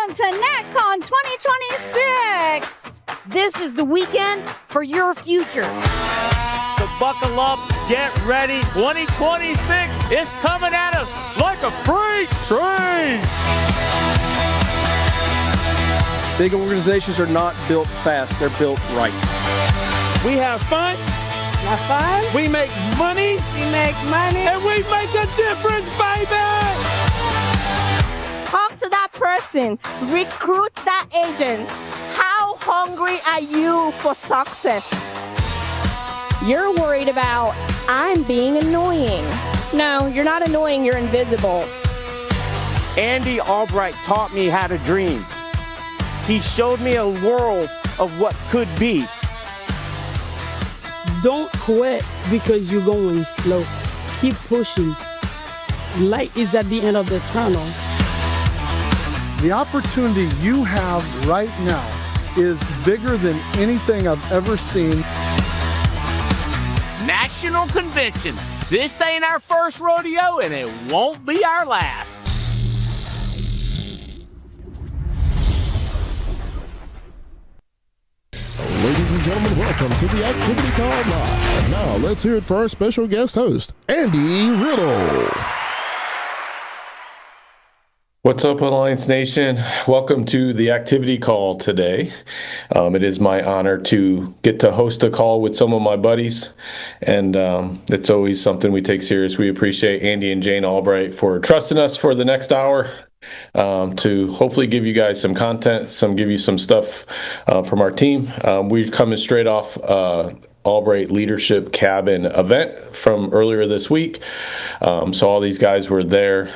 Welcome to NatCon 2026. This is the weekend for your future. So buckle up, get ready. 2026 is coming at us like a freight train. Big organizations are not built fast, they're built right. We have fun. Have fun. We make money. We make money. And we make a difference, baby. Talk to that person. Recruit that agent. How hungry are you for success? You're worried about, I'm being annoying. No, you're not annoying, you're invisible. Andy Albright taught me how to dream. He showed me a world of what could be. Don't quit because you're going slow. Keep pushing. Light is at the end of the tunnel. The opportunity you have right now is bigger than anything I've ever seen. National Convention. This ain't our first rodeo, and it won't be our last. Ladies and gentlemen, welcome to the Activity Call Live. Now, let's hear it for our special guest host, Andy Riddle. What's up, Alliance Nation? Welcome to the Activity Call today. It is my honor to get to host a call with some of my buddies, and it's always something we take serious. We appreciate Andy and Jane Albright for trusting us for the next hour. To hopefully give you guys some content, give you some stuff from our team. We're coming straight off Albright Leadership Cabin event from earlier this week. So all these guys were there,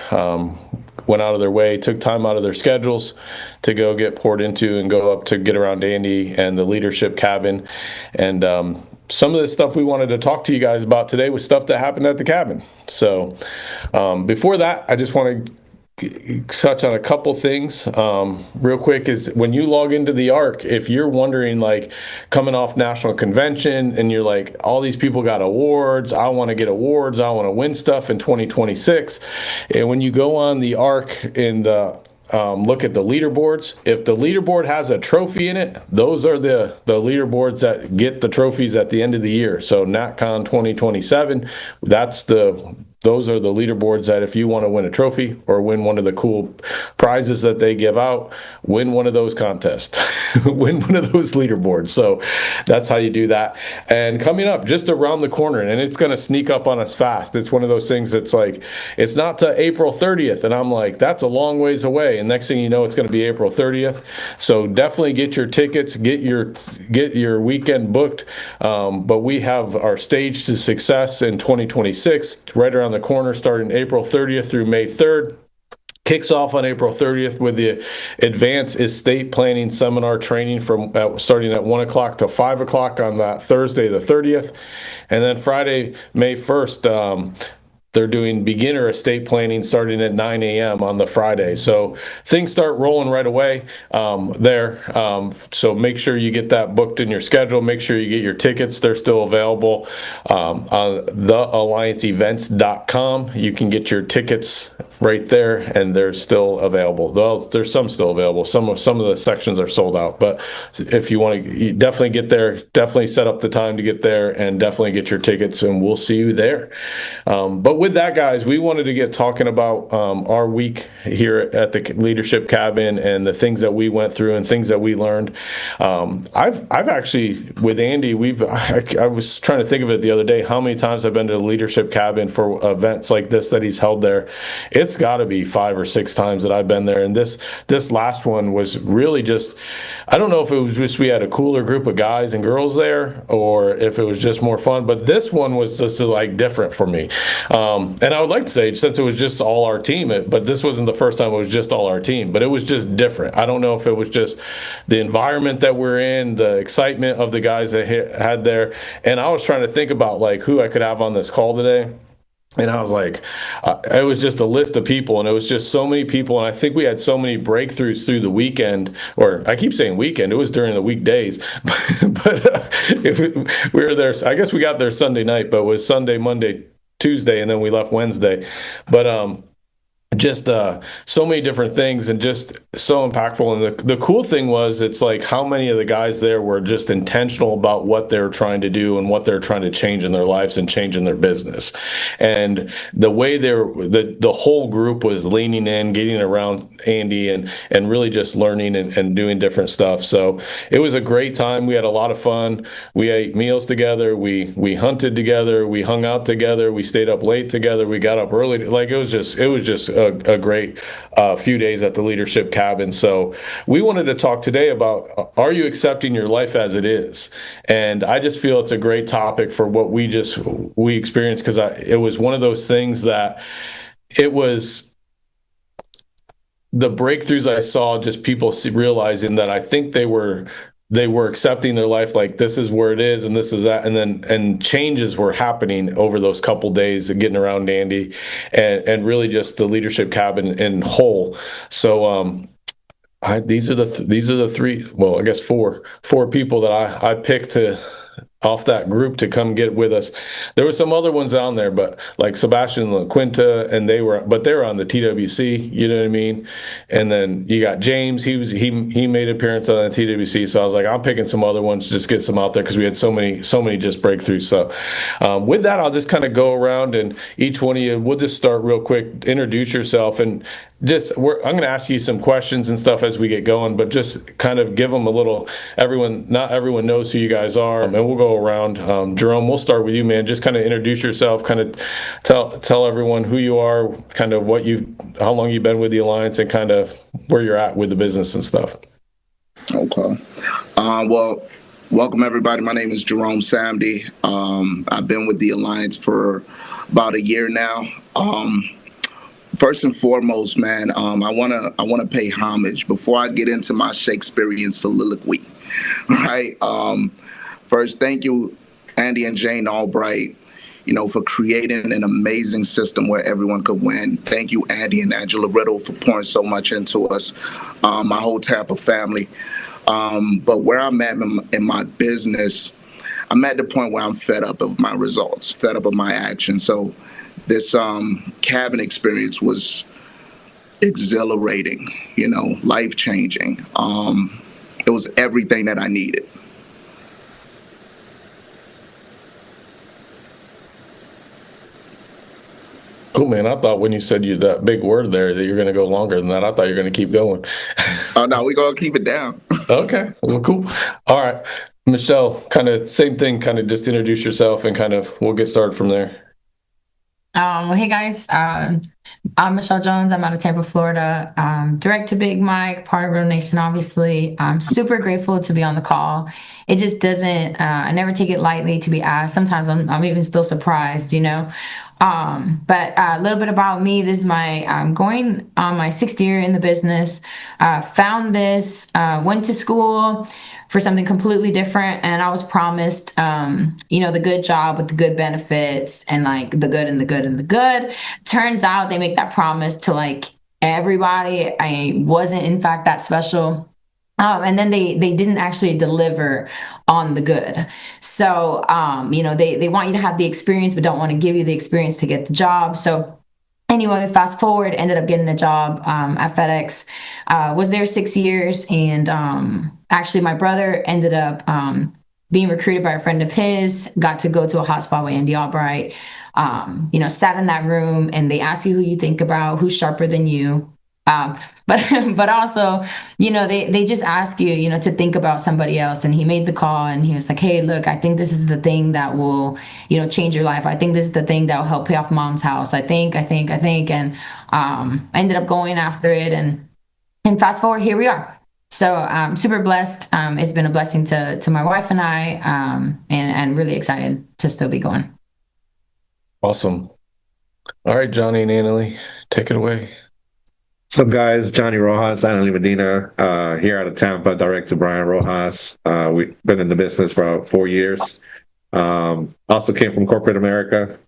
went out of their way, took time out of their schedules to go get poured into and go up to get around Andy and the Leadership Cabin. And some of the stuff we wanted to talk to you guys about today was stuff that happened at the cabin. So before that, I just want to touch on a couple things real quick. Is when you log into the ARC, if you're wondering, like, coming off national convention and you're like, all these people got awards, I want to get awards, I want to win stuff in 2026, and when you go on the ARC in the look at the leaderboards, if the leaderboard has a trophy in it, those are the leaderboards that get the trophies at the end of the year. So NatCon 2027, those are the leaderboards that if you want to win a trophy or win one of the cool prizes that they give out, win one of those contests, win one of those leaderboards. So that's how you do that. And coming up just around the corner, and it's going to sneak up on us fast. It's one of those things that's like, it's not to April 30th. And I'm like, that's a long ways away. And next thing you know, it's going to be April 30th. So definitely get your tickets, get your weekend booked. But we have our Stage to Success in 2026 right around the corner, starting April 30th through May 3rd. Kicks off on April 30th with the Advanced Estate Planning Seminar training from starting at 1 o'clock to 5 o'clock on that Thursday the 30th. And then Friday, May 1st, they're doing beginner estate planning starting at 9 a.m. on the Friday. So things start rolling right away there. So make sure you get that booked in your schedule. Make sure you get your tickets. They're still available on theallianceevents.com. You can get your tickets right there, and they're still available. Well, there's some still available. Some of the sections are sold out. But if you want to, you definitely get there. Definitely set up the time to get there, and definitely get your tickets, and we'll see you there. But with that, guys, we wanted to get talking about our week here at the Leadership Cabin and the things that we went through and things that we learned. I've actually, with Andy, I was trying to think of it the other day, how many times I've been to the Leadership Cabin for events like this that he's held there. It's got to be 5 or 6 times that I've been there. And this last one was really just, I don't know if it was just we had a cooler group of guys and girls there, or if it was just more fun, but this one was just like different for me. And I would like to say, since it was just all our team, but this wasn't the first time it was just all our team, but it was just different. I don't know if it was just the environment that we're in, the excitement of the guys that had there. And I was trying to think about like who I could have on this call today. And I was like, it was just a list of people, and it was just so many people. And I think we had so many breakthroughs through the weekend, or I keep saying weekend, it was during the weekdays. But if we were there, I guess we got there Sunday night, but it was Sunday, Monday, Tuesday, and then we left Wednesday. But just so many different things and just so impactful. And the cool thing was, it's like how many of the guys there were just intentional about what they're trying to do and what they're trying to change in their lives and change in their business. And the way the whole group was leaning in, getting around Andy and really just learning and doing different stuff. So it was a great time. We had a lot of fun. We ate meals together. We hunted together. We hung out together. We stayed up late together. We got up early. Like it was just a great few days at the Leadership Cabin. So we wanted to talk today about, are you accepting your life as it is? And I just feel it's a great topic for what we experienced, because it was one of those things that it was the breakthroughs I saw, just people realizing that I think they were accepting their life like this is where it is and this is that, and changes were happening over those couple days of getting around Andy and really just the Leadership Cabin in whole. So these are the three, well, I guess four people that I picked off that group to come get with us. There were some other ones on there, but like Sebastian and La Quinta, and they were on the TWC, you know what I mean? And then you got James, he made an appearance on the TWC. So I was like, I'm picking some other ones to just get some out there, because we had so many just breakthroughs. So with that, I'll just kind of go around, and each one of you, we'll just start real quick, introduce yourself, and I'm going to ask you some questions and stuff as we get going, but just kind of give them a little, not everyone knows who you guys are, and we'll go around. Jerome, we'll start with you, man. Just kind of introduce yourself, kind of tell everyone who you are, kind of how long you've been with the Alliance, and kind of where you're at with the business and stuff. Okay. Well, welcome everybody. My name is Jerome Samedi. I've been with the Alliance for about a year now. First and foremost, man, I wanna pay homage before I get into my Shakespearean soliloquy. Right. First, thank you, Andy and Jane Albright, for creating an amazing system where everyone could win. Thank you, Andy and Angela Riddle, for pouring so much into us, my whole Tampa family. But where I'm at in my business, I'm at the point where I'm fed up of my results, fed up of my action. So this cabin experience was exhilarating, life-changing. It was everything that I needed. Oh man, I thought when you said that big word there that you're going to go longer than that. I thought you were going to keep going. Oh no, we're going to keep it down. Okay, well, cool. All right, Michelle, kind of same thing, kind of just introduce yourself and kind of we'll get started from there. Hey guys, I'm Michelle Jones. I'm out of Tampa, Florida. Direct to Big Mike, part of Real Nation, obviously. I'm super grateful to be on the call. It just doesn't, I never take it lightly to be asked. Sometimes I'm even still surprised, But a little bit about me. This is I'm going on my 6th year in the business. Found this, went to school for something completely different, and I was promised, the good job with the good benefits and like the good and the good and the good. Turns out they make that promise to like everybody. I wasn't in fact that special. And then they didn't actually deliver on the good. So, they want you to have the experience, but don't want to give you the experience to get the job. So anyway, fast forward, ended up getting a job at FedEx, was there 6 years. And actually my brother ended up being recruited by a friend of his, got to go to a hot spot with Andy Albright, sat in that room, and they ask you who you think about, who's sharper than you. But also, they just ask you, to think about somebody else. And he made the call and he was like, hey, look, I think this is the thing that will, change your life. I think this is the thing that will help pay off mom's house. I think. And ended up going after it. And fast forward, here we are. So I'm super blessed. It's been a blessing to my wife and I, and really excited to still be going. Awesome. All right, Johnny and Annalie, take it away. What's up, guys? Johnny Rojas Anely Medina, here out of Tampa, direct to Brian Rojas. We've been in the business for about 4 years. Also came from corporate America,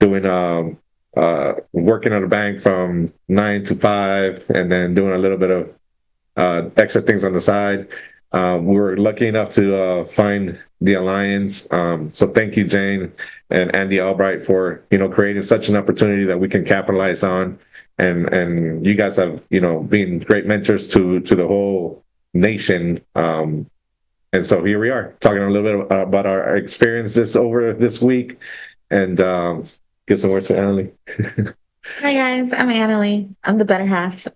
doing working at a bank from 9 to 5, and then doing a little bit of extra things on the side. We were lucky enough to find the Alliance. So thank you, Jane and Andy Albright, for creating such an opportunity that we can capitalize on. and you guys have, been great mentors to the whole nation. And so here we are talking a little bit about our experiences over this week, and give some words for Annalie. Hi guys, I'm Annalie. I'm the better half.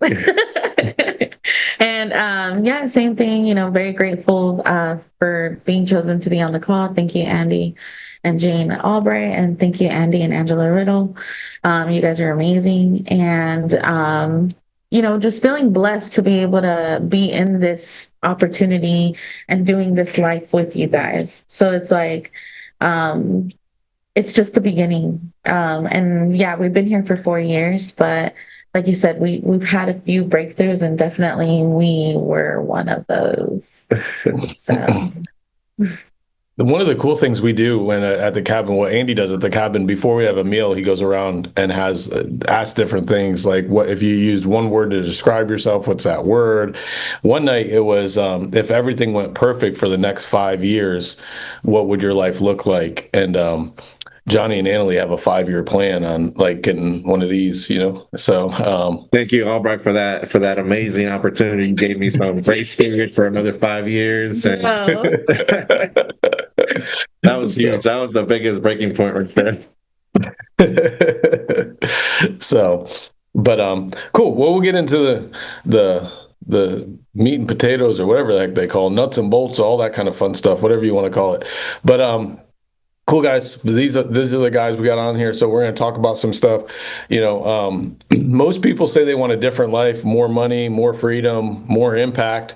And same thing, very grateful for being chosen to be on the call. Thank you, Andy and Jane Albright, and thank you, Andy and Angela Riddle. You guys are amazing. And just feeling blessed to be able to be in this opportunity and doing this life with you guys. So it's like, it's just the beginning. And yeah, we've been here for 4 years, but like you said, we've had a few breakthroughs, and definitely we were one of those. So. One of the cool things we do when at the cabin, what Andy does at the cabin, before we have a meal, he goes around and has asked different things, like, what if you used one word to describe yourself, what's that word? One night it was, if everything went perfect for the next 5 years, what would your life look like? And Johnny and Annalie have a 5-year plan on like getting one of these, so thank you, Albright, for that amazing opportunity. You gave me some grace period for another 5 years, and that was huge. That was the biggest breaking point right there. So, but cool. Well, we'll get into the meat and potatoes, or whatever the heck they call nuts and bolts, all that kind of fun stuff, whatever you want to call it. But cool, guys. These are the guys we got on here, so we're going to talk about some stuff. Most people say they want a different life, more money, more freedom, more impact.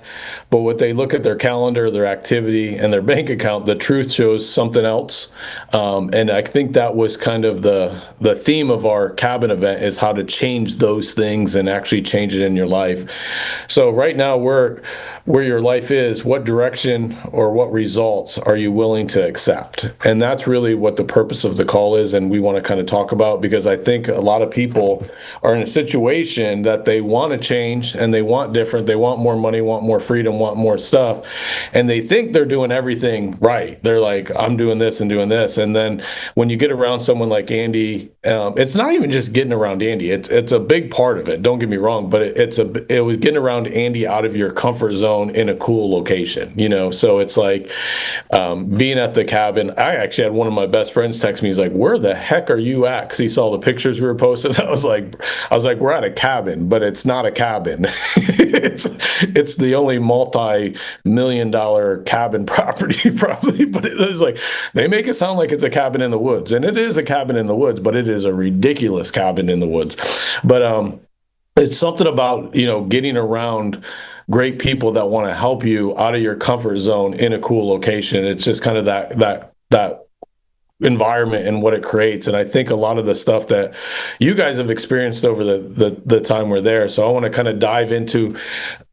But when they look at their calendar, their activity, and their bank account, the truth shows something else. And I think that was kind of the theme of our cabin event, is how to change those things and actually change it in your life. So right now, where your life is, what direction or what results are you willing to accept? And that's really what the purpose of the call is, and we want to kind of talk about, because I think a lot of people are in a situation that they want to change and they want different, they want more money, want more freedom, want more stuff, and they think they're doing everything right. They're like, I'm doing this and doing this. And then when you get around someone like Andy, it's not even just getting around Andy, it's a big part of it, don't get me wrong, but it was getting around Andy out of your comfort zone in a cool location, so it's like being at the cabin. I actually had one of my best friends text me. He's like, where the heck are you at? Because he saw the pictures we were posting. I was like, we're at a cabin, but it's not a cabin. it's the only multi-million-dollar cabin property probably, but it was like, they make it sound like it's a cabin in the woods, and it is a cabin in the woods, but it is a ridiculous cabin in the woods. But it's something about getting around great people that want to help you out of your comfort zone in a cool location. It's just kind of that environment and what it creates. And I think a lot of the stuff that you guys have experienced over the time we're there. So I want to kind of dive into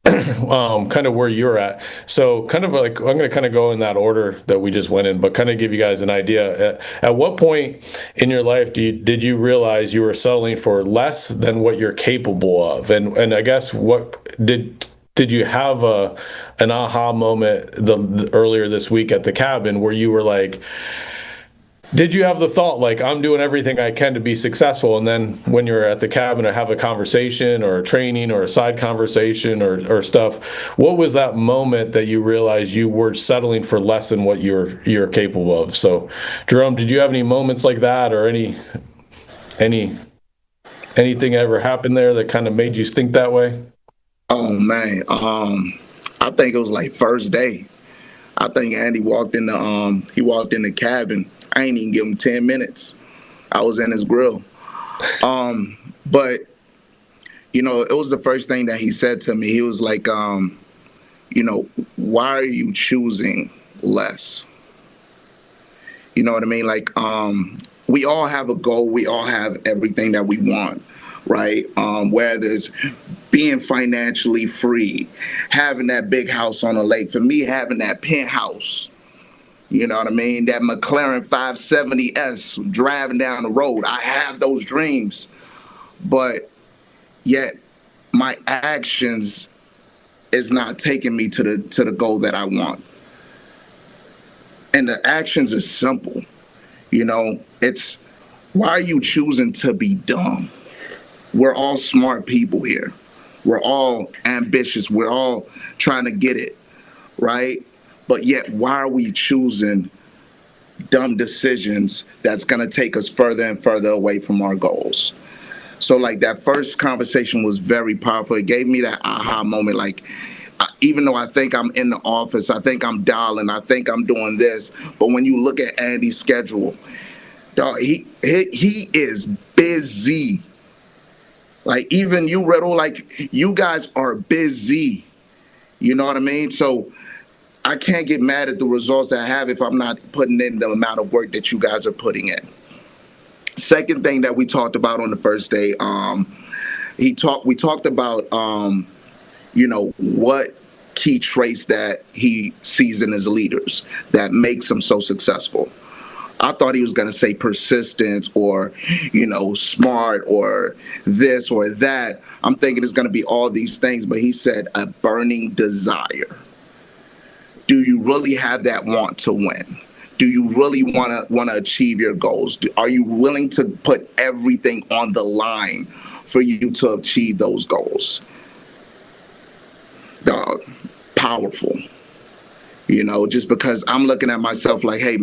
kind of where you're at. So kind of like, I'm going to kind of go in that order that we just went in, but kind of give you guys an idea. At what point in your life did you realize you were settling for less than what you're capable of? And I guess what did you have an aha moment earlier this week at the cabin where you were like, did you have the thought, like, I'm doing everything I can to be successful? And then when you're at the cabin or have a conversation or a training or a side conversation or stuff, what was that moment that you realized you were settling for less than what you're capable of? So, Jerome, did you have any moments like that, or anything ever happened there that kind of made you think that way? Oh man, I think it was like first day. I think Andy walked in the cabin. I ain't even give him 10 minutes. I was in his grill. But, it was the first thing that he said to me. He was like, why are you choosing less? You know what I mean? Like, we all have a goal. We all have everything that we want, right? Whether it's being financially free, having that big house on the lake. For me, having that penthouse. You know what I mean? That McLaren 570S driving down the road. I have those dreams, but yet my actions is not taking me to the goal that I want. And the actions are simple. It's, why are you choosing to be dumb? we're all smart people here. We're all ambitious. We're all trying to get it, right? But yet, why are we choosing dumb decisions that's going to take us further and further away from our goals? So like that first conversation was very powerful. It gave me that aha moment. Like, even though I think I'm in the office, I think I'm dialing, I think I'm doing this, but when you look at Andy's schedule, dog, he is busy. Like, even you, Riddle, like, you guys are busy. You know what I mean? So I can't get mad at the results that I have if I'm not putting in the amount of work that you guys are putting in. Second thing that we talked about on the first day, we talked about, what key traits that he sees in his leaders that makes them so successful. I thought he was going to say persistence or, smart or this or that. I'm thinking it's going to be all these things, but he said a burning desire. Do you really have that want to win? Do you really want to achieve your goals? Are you willing to put everything on the line for you to achieve those goals? Dog, powerful. Just because I'm looking at myself like, hey,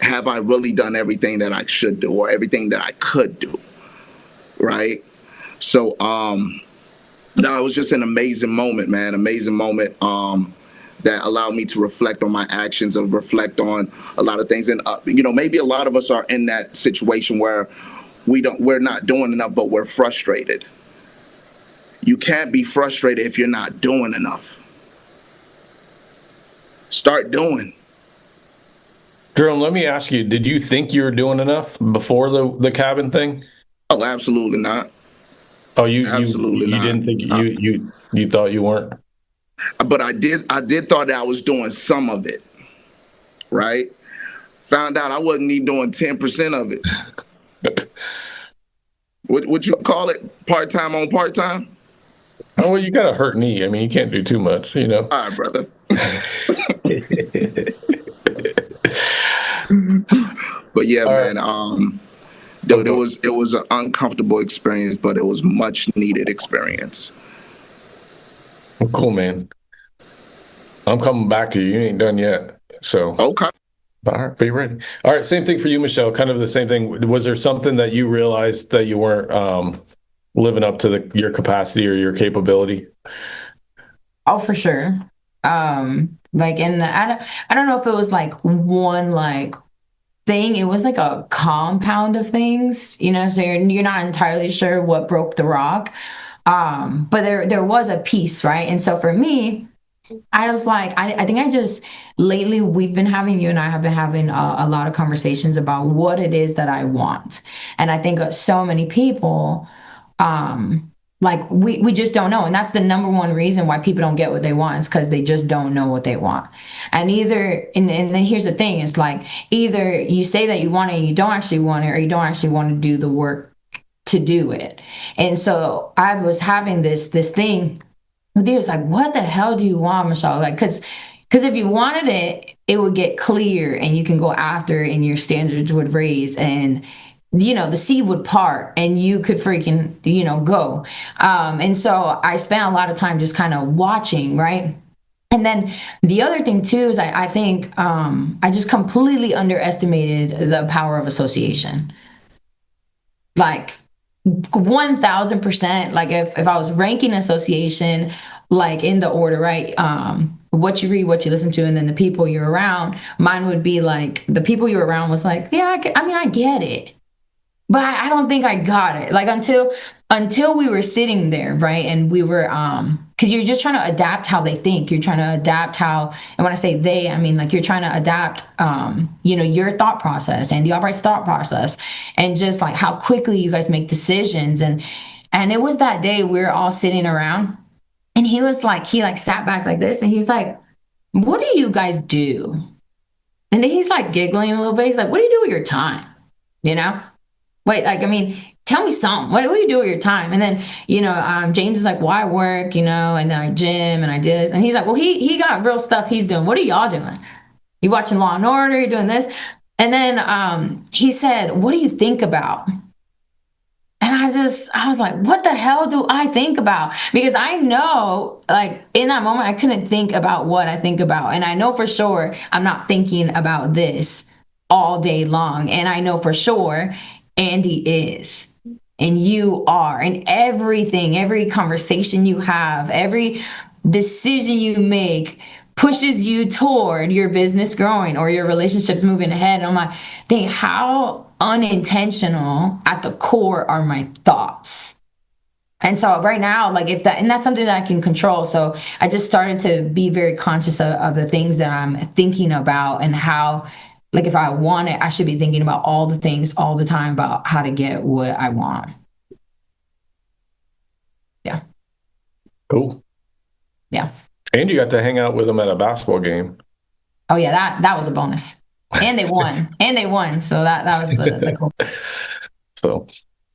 have I really done everything that I should do or everything that I could do? Right? So, no, it was just an amazing moment, man. Amazing moment that allowed me to reflect on my actions and reflect on a lot of things. And, maybe a lot of us are in that situation where we're not doing enough, but we're frustrated. You can't be frustrated if you're not doing enough. Start doing. Jerome, let me ask you, did you think you were doing enough before the cabin thing? Oh, absolutely not. Oh, you absolutely not. Didn't think you thought you weren't? But I did thought that I was doing some of it. Right? Found out I wasn't even doing 10% of it. What you call it? Part-time on part-time? Oh, well, you got a hurt knee. I mean, you can't do too much, All right, brother. But yeah, man, dude, it was an uncomfortable experience, but it was much needed experience. Well, cool, man. I'm coming back to you. You ain't done yet. So okay. All right, be ready. All right, same thing for you, Michelle. Kind of the same thing. Was there something that you realized that you weren't living up to your capacity or your capability? Oh, for sure. And I don't know if it was like one thing. It was like a compound of things, so you're not entirely sure what broke the rock. But there was a piece, right? And so for me, I was like, I think lately you and I have been having a lot of conversations about what it is that I want. And I think so many people, we just don't know. And that's the number one reason why people don't get what they want is because they just don't know what they want. And and then here's the thing, it's like either you say that you want it and you don't actually want it, or you don't actually want to do the work to do it. And so I was having this thing with you. It's like, what the hell do you want, Michelle? Like, because if you wanted it, it would get clear and you can go after it and your standards would raise and the sea would part and you could freaking, go. And so I spent a lot of time just kind of watching, right? And then the other thing too is I think I just completely underestimated the power of association. Like 1000%, like if I was ranking association, like in the order, right? What you read, what you listen to, and then the people you're around, mine would be like, the people you're around was like, yeah, I get it. But I don't think I got it. Like until we were sitting there, right? And we were, because you're just trying to adapt how they think. You're trying to adapt how, and when I say they, I mean, like you're trying to adapt, your thought process, Andy Albright's thought process, and just like how quickly you guys make decisions. And it was that day we were all sitting around and he sat back like this and he's like, what do you guys do? And then he's like giggling a little bit. He's like, what do you do with your time? Wait, tell me something. What do you do with your time? And then, James is like, well, I work, and then I gym and I do this. And he's like, well, he got real stuff he's doing. What are y'all doing? You watching Law and Order? You're doing this? And then he said, what do you think about? And I was like, what the hell do I think about? Because I know, like, in that moment, I couldn't think about what I think about. And I know for sure I'm not thinking about this all day long. And I know for sure Andy is, and you are, and everything, every conversation you have, every decision you make pushes you toward your business growing or your relationships moving ahead. And I'm like, dang, how unintentional at the core are my thoughts? And so right now, like if that, and that's something that I can control. So I just started to be very conscious of the things that I'm thinking about, and how, like, if I want it, I should be thinking about all the things all the time about how to get what I want. Yeah. Cool. Yeah. And you got to hang out with them at a basketball game. Oh yeah, that was a bonus. And they won. So that was the cool. So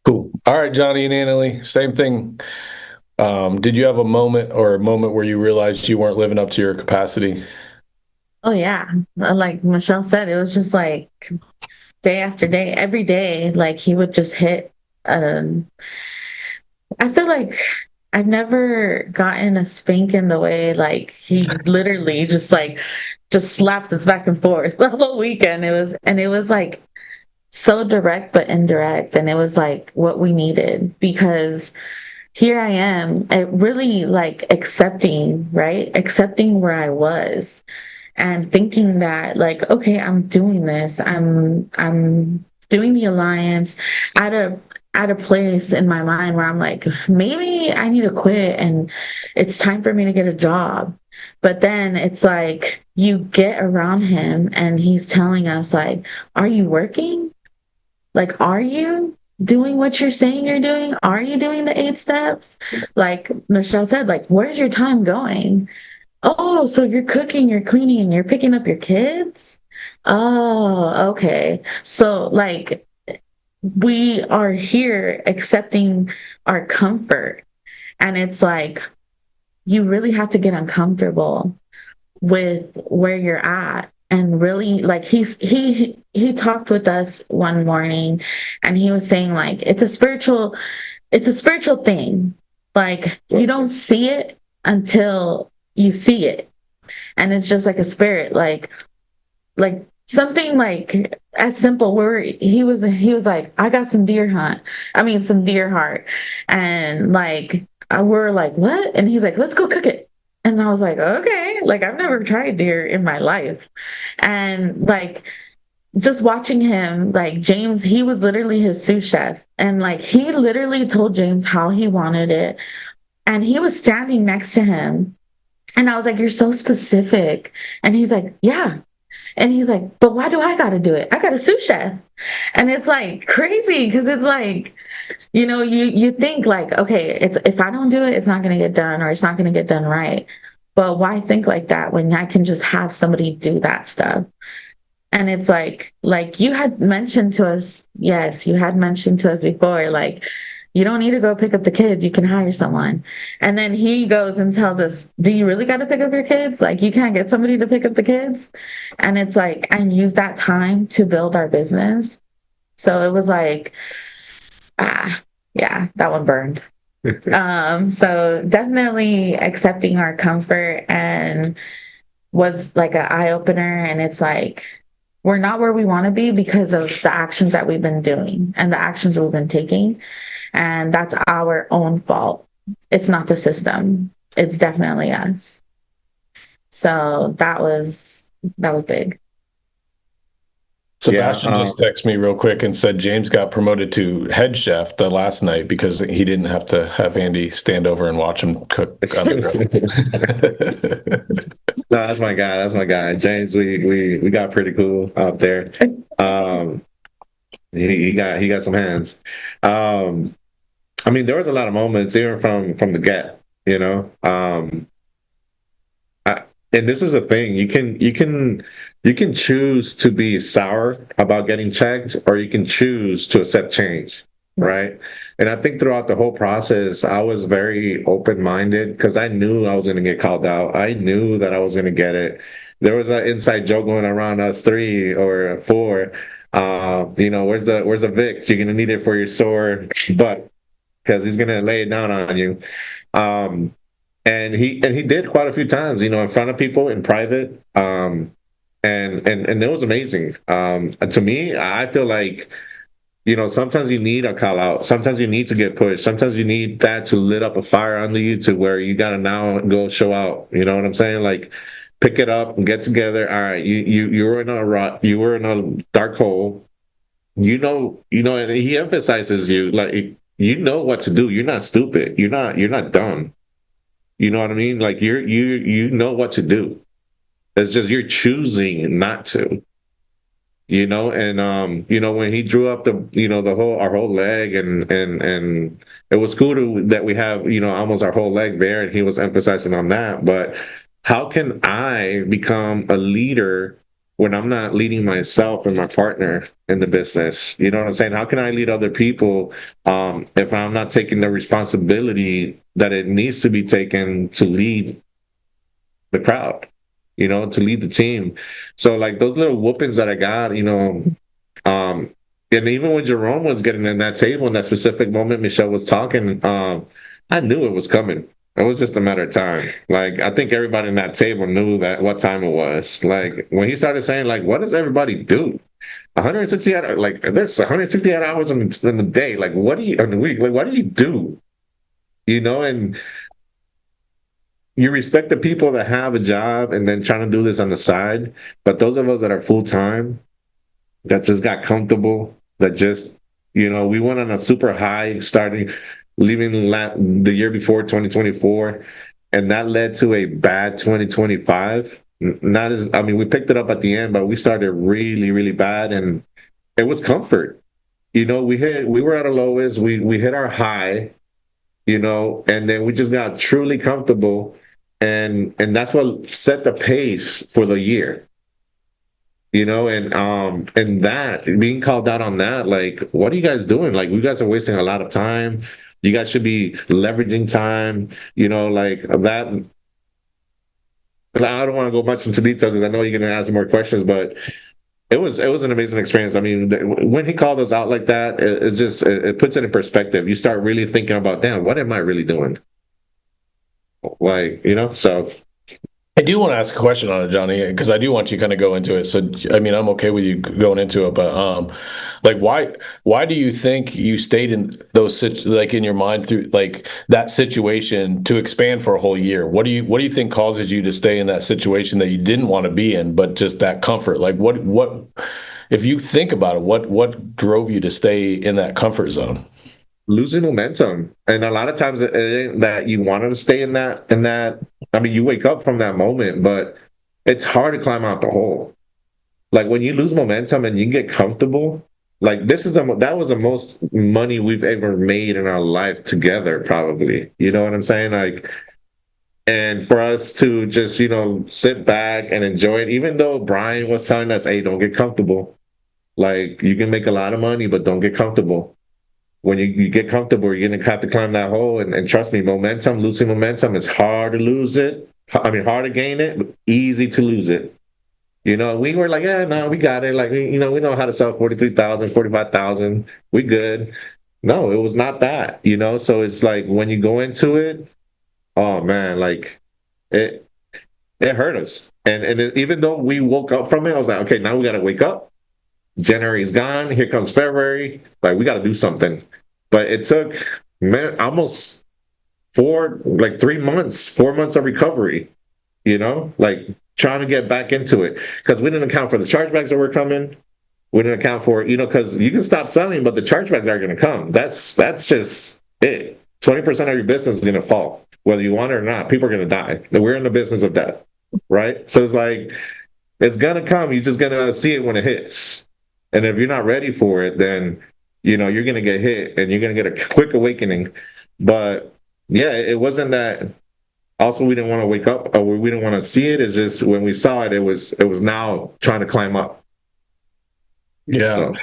cool. All right, Johnny and Annalie, same thing. Did you have a moment where you realized you weren't living up to your capacity? Oh yeah. Like Michelle said, it was just like day after day, every day, like he would just hit. I feel like I've never gotten a spank in the way, like he literally just slapped us back and forth the whole weekend. It was like so direct but indirect, and it was like what we needed, because here I am, really like accepting where I was, and thinking that, like, okay, I'm doing this, I'm doing the alliance at a place in my mind where I'm like, maybe I need to quit and it's time for me to get a job. But then it's like you get around him and he's telling us, like, are you working? Like, are you doing what you're saying you're doing? Are you doing the 8 steps? Like Michelle said, like, where's your time going? Oh, so you're cooking, you're cleaning, and you're picking up your kids? Oh, okay. So like, we are here accepting our comfort, and it's like you really have to get uncomfortable with where you're at. And really, like, he talked with us one morning, and he was saying, like, it's a spiritual thing. Like, you don't see it until you see it, and it's just like a spirit, like something like as simple where he was like, I got some deer heart. And like, we're like, what? And he's like, let's go cook it. And I was like, okay, like I've never tried deer in my life. And like, just watching him, like James, he was literally his sous chef. And like, he literally told James how he wanted it. And he was standing next to him. And I was like, you're so specific. And he's like, yeah. And he's like, but why do I got to do it? I got a sous chef. And it's like crazy, because it's like, you know, you think like, okay, if I don't do it, it's not going to get done, or it's not going to get done right. But why think like that when I can just have somebody do that stuff? And it's like you had mentioned to us, yes, you had mentioned to us before, like, you don't need to go pick up the kids. You can hire someone. And then he goes and tells us, do you really got to pick up your kids? Like, you can't get somebody to pick up the kids. And it's like, and use that time to build our business. So it was like, yeah, that one burned. So definitely accepting our comfort and was like an eye opener. And it's like, we're not where we want to be because of the actions that we've been doing and the actions we've been taking. And that's our own fault. It's not the system. It's definitely us. So that was big. Sebastian just texted me real quick and said James got promoted to head chef the last night because he didn't have to have Andy stand over and watch him cook on the grill. No, that's my guy. That's my guy. James, we got pretty cool out there. He got some hands. I mean, there was a lot of moments even from the get, you know. And this is a thing. You can choose to be sour about getting checked, or you can choose to accept change, right? And I think throughout the whole process, I was very open-minded because I knew I was going to get called out. I knew that I was going to get it. There was an inside joke going around us 3 or 4 Where's the Vicks? You're gonna need it for your sore butt because he's gonna lay it down on you. And he did quite a few times, in front of people in private. And it was amazing. To me, I feel like, sometimes you need a call out. Sometimes you need to get pushed. Sometimes you need that to lit up a fire under you to where you got to now go show out. You know what I'm saying? Like, pick it up and get together. All right, you were in a rut. You were in a dark hole. And he emphasizes you like you know what to do. You're not stupid. You're not dumb. You know what I mean? Like you know what to do. It's just you're choosing not to. When he drew up our whole leg and it was cool that we have, almost our whole leg there, and he was emphasizing on that. But how can I become a leader when I'm not leading myself and my partner in the business? You know what I'm saying? How can I lead other people if I'm not taking the responsibility that it needs to be taken to lead the crowd? To lead the team. So like those little whoopings that I got, and even when Jerome was getting in that table in that specific moment, Michelle was talking, I knew it was coming. It was just a matter of time. Like, I think everybody in that table knew that what time it was. Like, when he started saying, like, what does everybody do? 160 hours, like, there's 160 hours in the day. Like, what do you, in the week? Like, what do you do? And you respect the people that have a job and then trying to do this on the side. But those of us that are full-time, that just got comfortable, that just, we went on a super high starting, leaving the year before 2024, and that led to a bad 2025. We picked it up at the end, but we started really, really bad, and it was comfort. We were at a lowest, we hit our high, and then we just got truly comfortable. And that's what set the pace for the year, and that being called out on that, like, what are you guys doing? Like, you guys are wasting a lot of time. You guys should be leveraging time, like that. I don't want to go much into detail because I know you're going to ask more questions, but it was an amazing experience. I mean, when he called us out like that, it puts it in perspective. You start really thinking about, damn, what am I really doing? Like, so I do want to ask a question on it, Johnny, because I do want you to kind of go into it. So, I mean, I'm okay with you going into it, but like, why do you think you stayed in those like in your mind through like that situation to expand for a whole year? What do you think causes you to stay in that situation that you didn't want to be in, but just that comfort? Like, what if you think about it, what drove you to stay in that comfort zone? Losing momentum. And a lot of times it ain't that you wanted to stay in that. I mean, you wake up from that moment, but it's hard to climb out the hole. Like, when you lose momentum and you get comfortable, like, that was the most money we've ever made in our life together, probably. You know what I'm saying? Like, and for us to just, sit back and enjoy it, even though Brian was telling us, hey, don't get comfortable. Like, you can make a lot of money, but don't get comfortable. When you get comfortable, you're going to have to climb that hole. And trust me, losing momentum is hard to lose it. Hard to gain it, but easy to lose it. We were like, yeah, no, we got it. Like, we know how to sell 43,000, 45,000. We good. No, it was not that, So it's like, when you go into it, oh man, like it hurt us. And even though we woke up from it, I was like, okay, now we got to wake up. January is gone. Here comes February. Like, we got to do something. But it took almost 4 months of recovery, like trying to get back into it. Because we didn't account for the chargebacks that were coming. We didn't account for, because you can stop selling, but the chargebacks are going to come. That's just it. 20% of your business is going to fall. Whether you want it or not, people are going to die. We're in the business of death, right? So it's like, it's going to come. You're just going to see it when it hits. And if you're not ready for it, then, you're going to get hit and you're going to get a quick awakening. But yeah, it wasn't that also we didn't want to wake up or we didn't want to see it. It's just when we saw it, it was now trying to climb up. Yeah. So.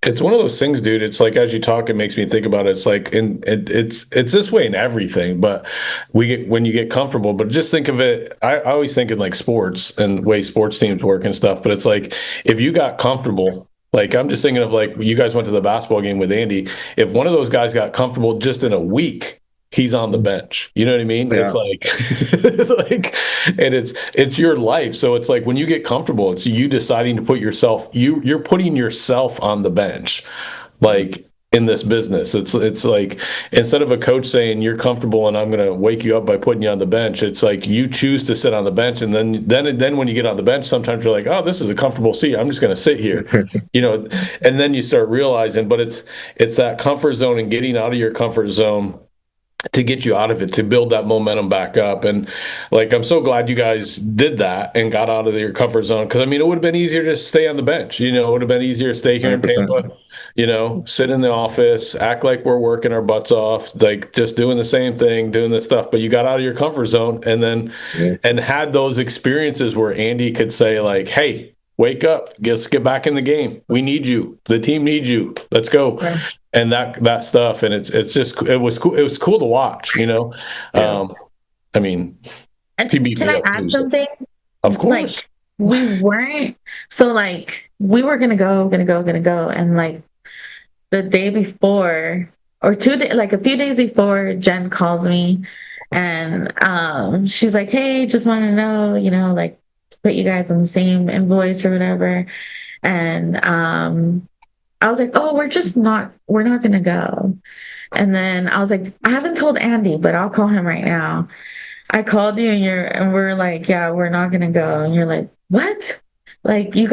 It's one of those things, dude. It's like, as you talk, it makes me think about it. It's like, it's this way in everything, but when you get comfortable, but just think of it. I always think in like sports and way sports teams work and stuff, but it's like, if you got comfortable, Like, I'm just thinking of, like, you guys went to the basketball game with Andy. If one of those guys got comfortable just in a week, he's on the bench. You know what I mean? Yeah. It's like, and it's your life. So it's like when you get comfortable, it's you deciding to put yourself, you're putting yourself on the bench. Like, in this business, it's like, instead of a coach saying you're comfortable and I'm going to wake you up by putting you on the bench, it's like you choose to sit on the bench, and then when you get on the bench, sometimes you're like, oh, this is a comfortable seat, I'm just going to sit here, you know, and then you start realizing, but it's that comfort zone and getting out of your comfort zone to get you out of it, to build that momentum back up. And like, I'm so glad you guys did that and got out of your comfort zone, because I mean, it would have been easier to stay on the bench. You know, it would have been easier to stay here 100%. In Tampa, you know, sit in the office, act like we're working our butts off, like just doing the same thing, doing this stuff. But you got out of your comfort zone, and then and had those experiences where Andy could say, like, hey, wake up, let's get back in the game. We need you. The team needs you. Let's go. Right. And that stuff. And it was cool. It was cool to watch, you know? Yeah. I mean, and can I add something? Of course. Like, we weren't, so like, we were going to go. And like the day before, or a few days before, Jen calls me, and she's like, hey, just want to know, you know, like, put you guys on the same invoice or whatever. And I was like, oh, we're not gonna go. And then I was like, I haven't told Andy, but I'll call him right now. I called you, and we're like, yeah, we're not gonna go. And you're like, what? Like, you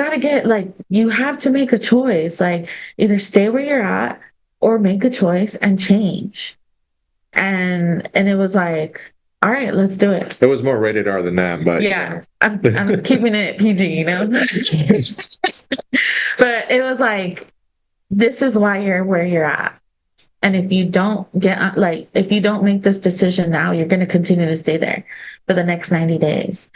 have to make a choice. Like, either stay where you're at or make a choice and change. And it was like, all right, let's do it. It was more rated R than that, but yeah, I'm keeping it PG, you know. But it was like, this is why you're where you're at. And if you don't if you don't make this decision now, you're going to continue to stay there for the next 90 days.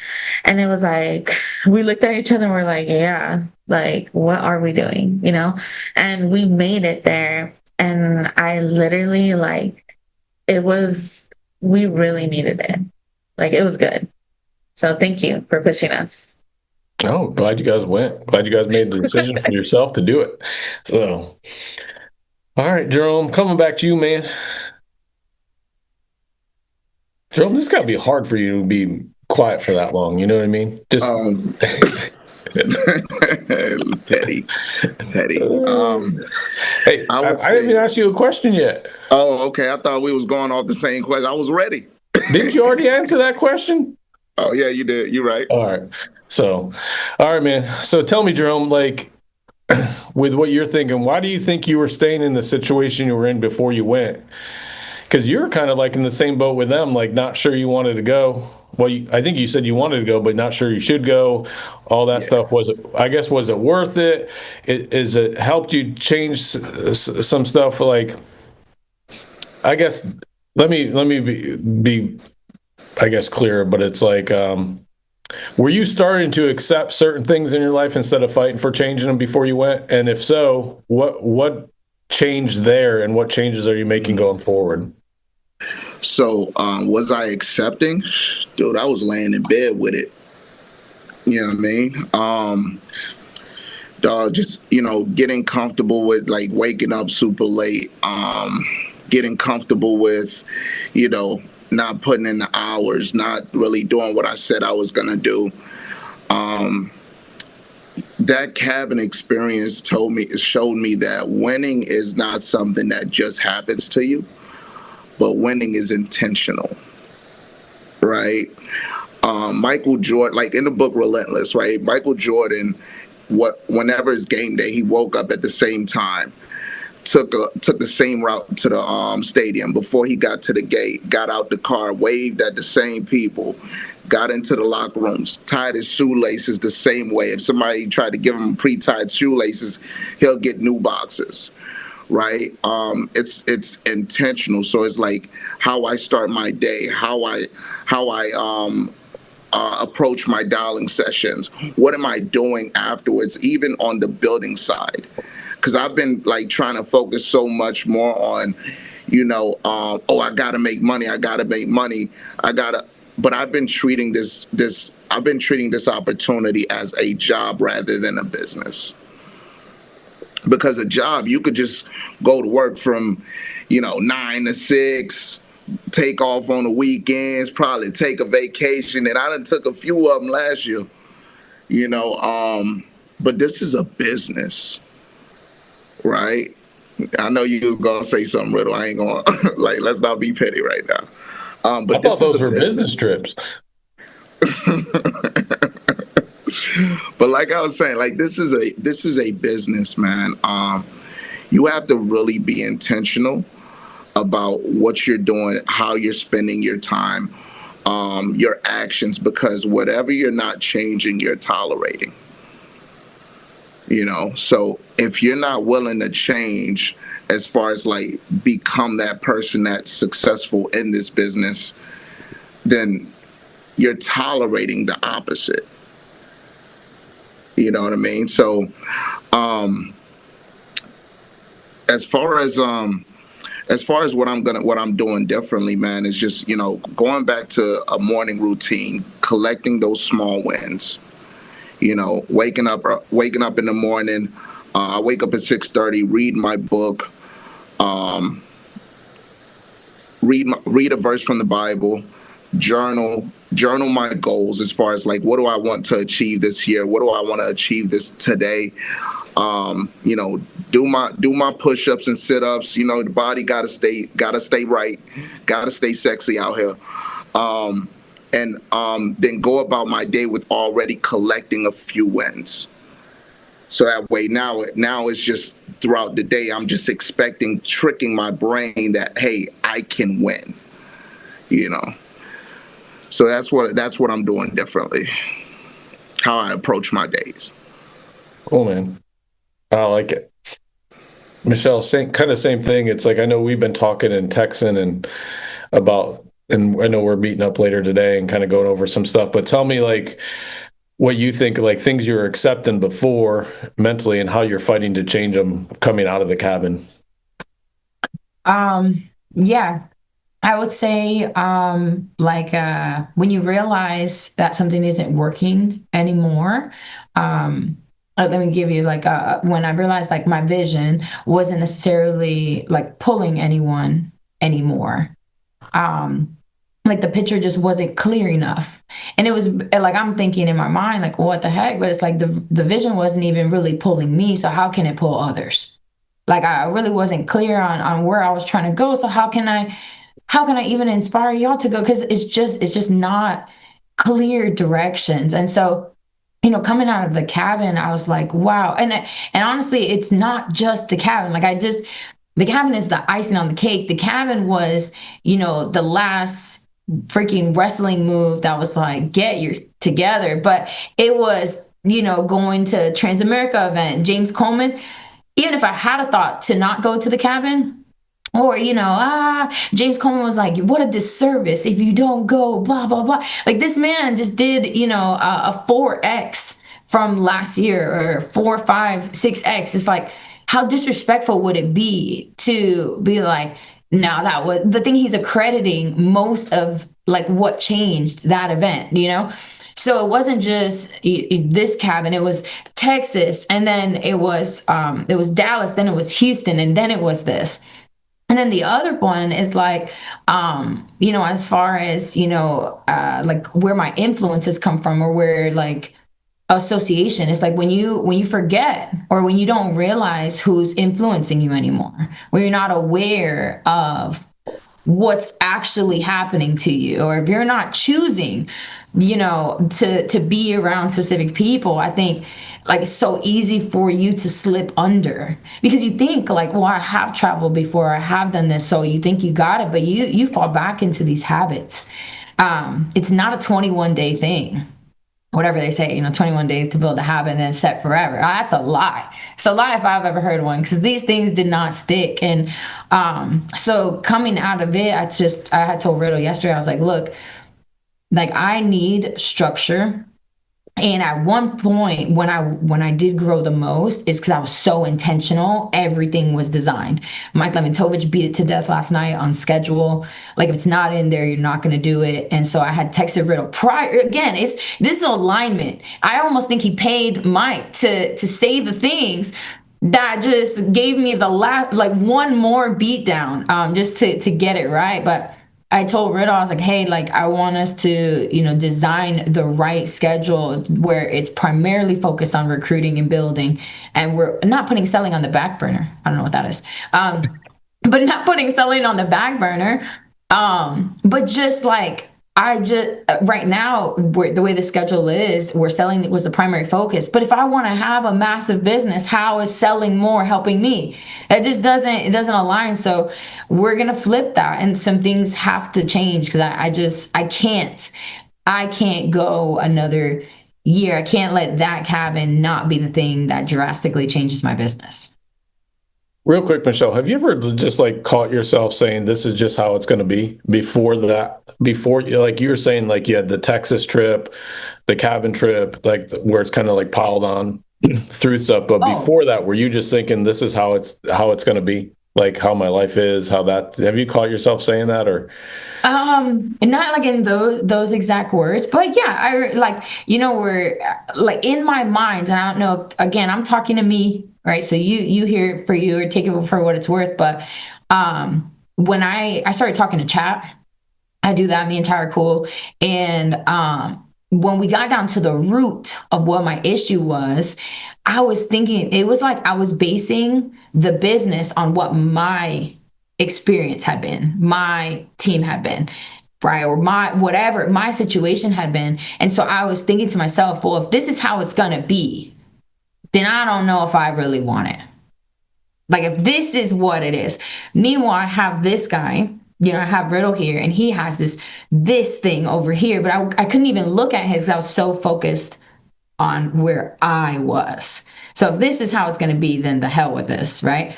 And it was like, we looked at each other and we're like, yeah, like, what are we doing? You know? And we made it there. And I literally, like, we really needed it. Like, it was good. So thank you for pushing us. Oh, glad you guys went. Glad you guys made the decision for yourself to do it. So, all right, Jerome, coming back to you, man. Jerome, this got to be hard for you to be quiet for that long. You know what I mean? Just Teddy. Hey, I didn't even ask you a question yet. Oh, okay. I thought we was going off the same question. I was ready. Didn't you already answer that question? Oh, yeah, you did. You're right. All right. So, all right, man. So tell me, Jerome, like, with what you're thinking, why do you think you were staying in the situation you were in before you went? Because you're kind of like in the same boat with them, like not sure you wanted to go. Well, I think you said you wanted to go, but not sure you should go. All that stuff. Was it worth it? Is it helped you change some stuff? Like, I guess, let me be I guess clearer, but it's like, were you starting to accept certain things in your life instead of fighting for changing them before you went? And if so, what changed there, and what changes are you making going forward? So, was I accepting? Dude, I was laying in bed with it. You know what I mean? Just, you know, getting comfortable with, like, waking up super late, getting comfortable with, you know, not putting in the hours, not really doing what I said I was going to do. That cabin experience showed me that winning is not something that just happens to you, but winning is intentional, right? Michael Jordan, like in the book Relentless, right? Michael Jordan, whenever it's game day, he woke up at the same time, took the same route to the stadium before he got to the gate, got out the car, waved at the same people, got into the locker rooms, tied his shoelaces the same way. If somebody tried to give him pre-tied shoelaces, he'll get new boxes, right? It's intentional. So it's like how I start my day, how I approach my dialing sessions. What am I doing afterwards, even on the building side? Because I've been like trying to focus so much more on, you know, I gotta make money. But I've been treating this opportunity as a job rather than a business. Because a job, you could just go to work from, 9 to 6, take off on the weekends, probably take a vacation. And I done took a few of them last year, but this is a business, right? I know you was going to say something, Riddle. I ain't going to, let's not be petty right now. But I thought those were business trips. But like I was saying, this is a business, man. You have to really be intentional about what you're doing, how you're spending your time, your actions, because whatever you're not changing, you're tolerating. So if you're not willing to change as far as become that person that's successful in this business, then you're tolerating the opposite. You know what I mean? So as far as what I'm doing differently, man, is just, going back to a morning routine, collecting those small wins. Waking up in the morning. I wake up at 6:30, read my book, read a verse from the Bible, journal my goals as far as what do I want to achieve this year? What do I want to achieve this today? Do my push-ups and sit-ups. The body gotta stay right, gotta stay sexy out here. And then go about my day with already collecting a few wins. So that way now it's just throughout the day, I'm just tricking my brain that, hey, I can win, So that's what I'm doing differently, how I approach my days. Cool, man. I like it. Michelle, same thing. It's I know we've been talking and texting and I know we're meeting up later today and kind of going over some stuff, but tell me what you think, things you were accepting before mentally and how you're fighting to change them coming out of the cabin. Yeah, I would say, when you realize that something isn't working anymore, let me give you when I realized my vision wasn't necessarily pulling anyone anymore. The picture just wasn't clear enough. And it was I'm thinking in my mind, what the heck? But it's the vision wasn't even really pulling me. So how can it pull others? I really wasn't clear on where I was trying to go. So how can I even inspire y'all to go? Because it's just not clear directions. And so, coming out of the cabin, I was like, wow. And honestly, it's not just the cabin. The cabin is the icing on the cake. The cabin was, the last freaking wrestling move that was get your together. But it was, going to Transamerica event, James Coleman. Even if I had a thought to not go to the cabin, or, James Coleman was what a disservice if you don't go, blah, blah, blah. This man just did, a 4X from last year, or 4, 5, 6X. It's how disrespectful would it be to be no, that was the thing. He's accrediting most of what changed that event, So it wasn't just this cabin, it was Texas, and then it was Dallas, then it was Houston, and then it was this. And then the other one is as far as, where my influences come from, or where association. It's when you forget, or when you don't realize who's influencing you anymore, when you're not aware of what's actually happening to you, or if you're not choosing, to be around specific people. I think it's so easy for you to slip under, because you think well, I have traveled before, I have done this, so you think you got it, but you fall back into these habits. It's not a 21-day thing. Whatever they say, 21 days to build a habit and then set forever. That's a lie. It's a lie if I've ever heard one, because these things did not stick. And so coming out of it, I had told Riddle yesterday, I was look, I need structure. And at one point, when I did grow the most, is because I was so intentional. Everything was designed. Mike Leventovich beat it to death last night on schedule. If it's not in there, you're not going to do it. And so I had texted Riddle prior. Again, this is alignment. I almost think he paid Mike to say the things that just gave me the like one more beat down, just to get it right. But I told Riddle, I was like, hey, like, I want us to, design the right schedule where it's primarily focused on recruiting and building, and we're not putting selling on the back burner. I don't know what that is. But not putting selling on the back burner. But just like, right now, the way the schedule is, where selling was the primary focus. But if I want to have a massive business, how is selling more helping me? It just doesn't align. So we're going to flip that, and some things have to change, because I can't go another year. I can't let that cabin not be the thing that drastically changes my business. Real quick, Michelle, have you ever just like caught yourself saying this is just how it's going to be before like you were saying, like you had the Texas trip, the cabin trip, like where it's kind of like piled on through stuff. But before that, were you just thinking this is how it's going to be, like how my life is, have you caught yourself saying that? Or not like in those exact words, but yeah, I like, we're like in my mind, and I don't know if, again, I'm talking to me, right? So you hear it for you, or take it for what it's worth. But when I started talking to chat, I do that, me and Tyra Cool. And when we got down to the root of what my issue was, I was thinking, it was like I was basing the business on what my experience had been, my team had been, right? Or my situation had been. And so I was thinking to myself, well, if this is how it's going to be, then I don't know if I really want it. Like, if this is what it is. Meanwhile, I have this guy, I have Riddle here, and he has this thing over here, but I couldn't even look at his, I was so focused on where I was. So if this is how it's going to be, then the hell with this, right?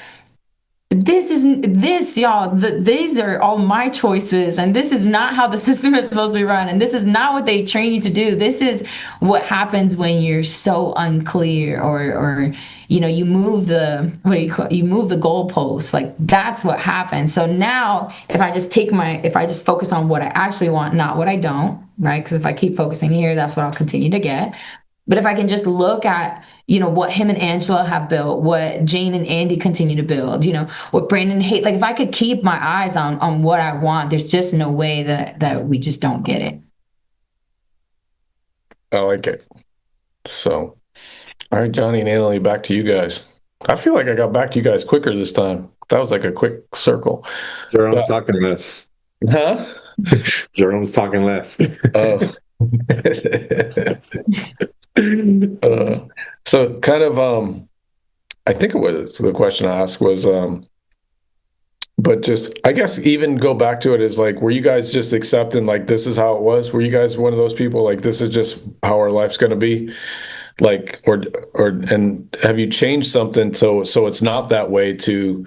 Y'all, these are all my choices, and this is not how the system is supposed to be run, and this is not what they train you to do. This is what happens when you're so unclear, or you move the goalposts. Like, that's what happens. So now, if I just focus on what I actually want, not what I don't, right? Because if I keep focusing here, that's what I'll continue to get. But if I can just look at, what him and Angela have built, what Jane and Andy continue to build, what Brandon hate, like, if I could keep my eyes on what I want, there's just no way that we just don't get it. I like it. So, all right, Johnny and Annalie, back to you guys. I feel like I got back to you guys quicker this time. That was like a quick circle. Jerome's talking less. Huh? Jerome's talking less. Oh. So kind of, I think it was the question I asked was, but just, I guess, even go back to it is like, were you guys just accepting, like, this is how it was? Were you guys one of those people, like, this is just how our life's going to be? Like, and have you changed something so it's not that way to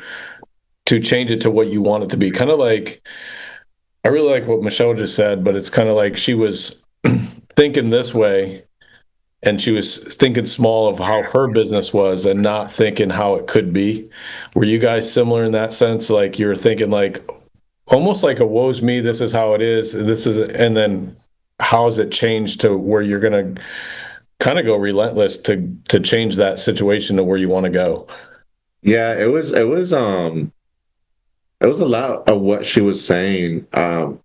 change it to what you want it to be? Kind of like, I really like what Michelle just said, but it's kind of like she was thinking this way, and she was thinking small of how her business was and not thinking how it could be. Were you guys similar in that sense? Like, you were thinking like, almost like a woe's me, this is how it is, and then how has it changed to where you're going to kind of go relentless to change that situation to where you want to go? Yeah, it was a lot of what she was saying.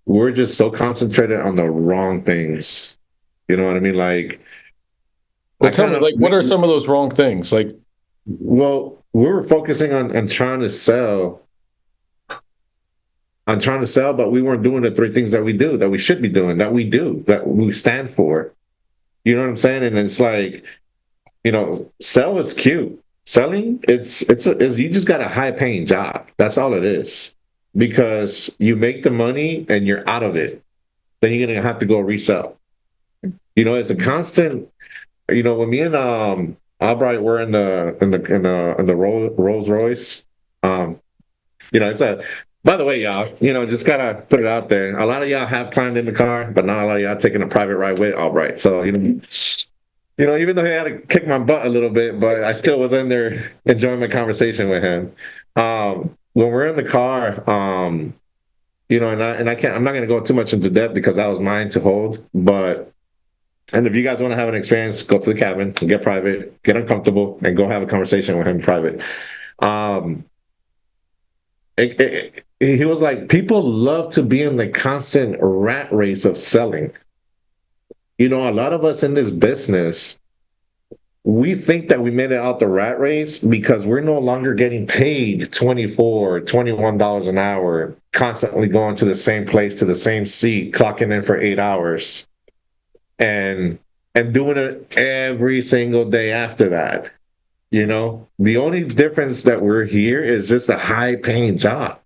We're just so concentrated on the wrong things. You know what I mean? Like, well, tell me, like, what are some of those wrong things? Like, well, we were focusing on trying to sell, but we weren't doing the three things that we do, that we should be doing, that we stand for. You know what I'm saying? And it's like, sell is cute. Selling, it's you just got a high paying job. That's all it is. Because you make the money and you're out of it. Then you're gonna have to go resell. It's a constant. When me and Albright were in the Rolls Royce, it's a. By the way, y'all, just gotta put it out there. A lot of y'all have climbed in the car, but not a lot of y'all taking a private ride with Albright. So even though he had to kick my butt a little bit, but I still was in there enjoying my conversation with him. When we're in the car, and I'm not going to go too much into depth because that was mine to hold, but And if you guys want to have an experience, go to the cabin, get private, get uncomfortable, and go have a conversation with him in private. He was like, people love to be in the constant rat race of selling. You know, a lot of us in this business, we think that we made it out the rat race because we're no longer getting paid $24, $21 an hour, constantly going to the same place, to the same seat, clocking in for 8 hours, and doing it every single day after that. You know, the only difference that we're here is just a high-paying job.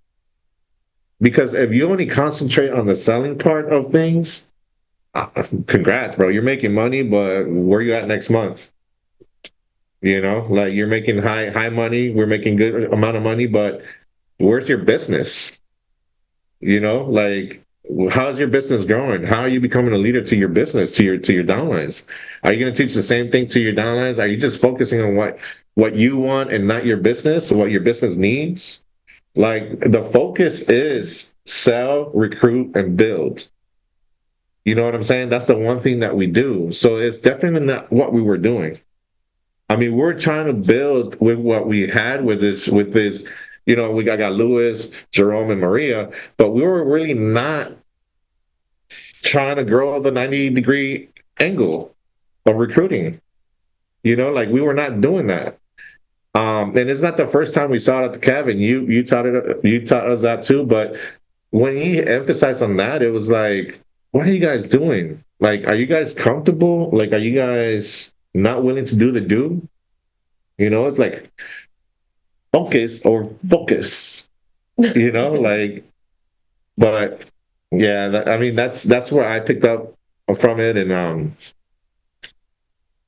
Because if you only concentrate on the selling part of things, congrats, bro. You're making money, but where you at next month? You know, like you're making high money. We're making good amount of money, but where's your business? You know, like how's your business growing? How are you becoming a leader to your business, to your downlines? Are you going to teach the same thing to your downlines? Are you just focusing on what you want and not your business, or what your business needs? Like the focus is sell, recruit, and build. You know what I'm saying? That's the one thing that we do. So it's definitely not what we were doing. I mean, we're trying to build with what we had with this, you know, I got Louis, Jerome, and Maria, but we were really not trying to grow the 90-degree angle of recruiting. You know, like we were not doing that. And it's not the first time we saw it at the cabin. You taught us that too. But when he emphasized on that, it was like, what are you guys doing? Like, are you guys comfortable? Like, are you guys not willing to do the do? You know, it's like focus or focus. You know, like, but yeah, I mean, that's where I picked up from it, and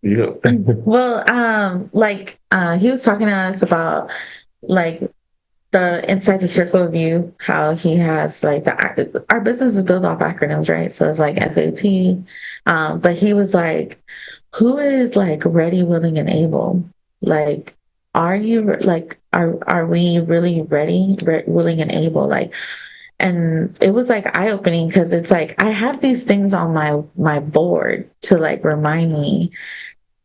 you know. Well, like he was talking to us about like the inside the circle view, how he has like our business is built off acronyms, right? So it's like FAT, but he was like, who is like ready, willing, and able? Like, are you like, are we really ready, willing, and able? Like, and it was like eye opening because it's like I have these things on my board to like remind me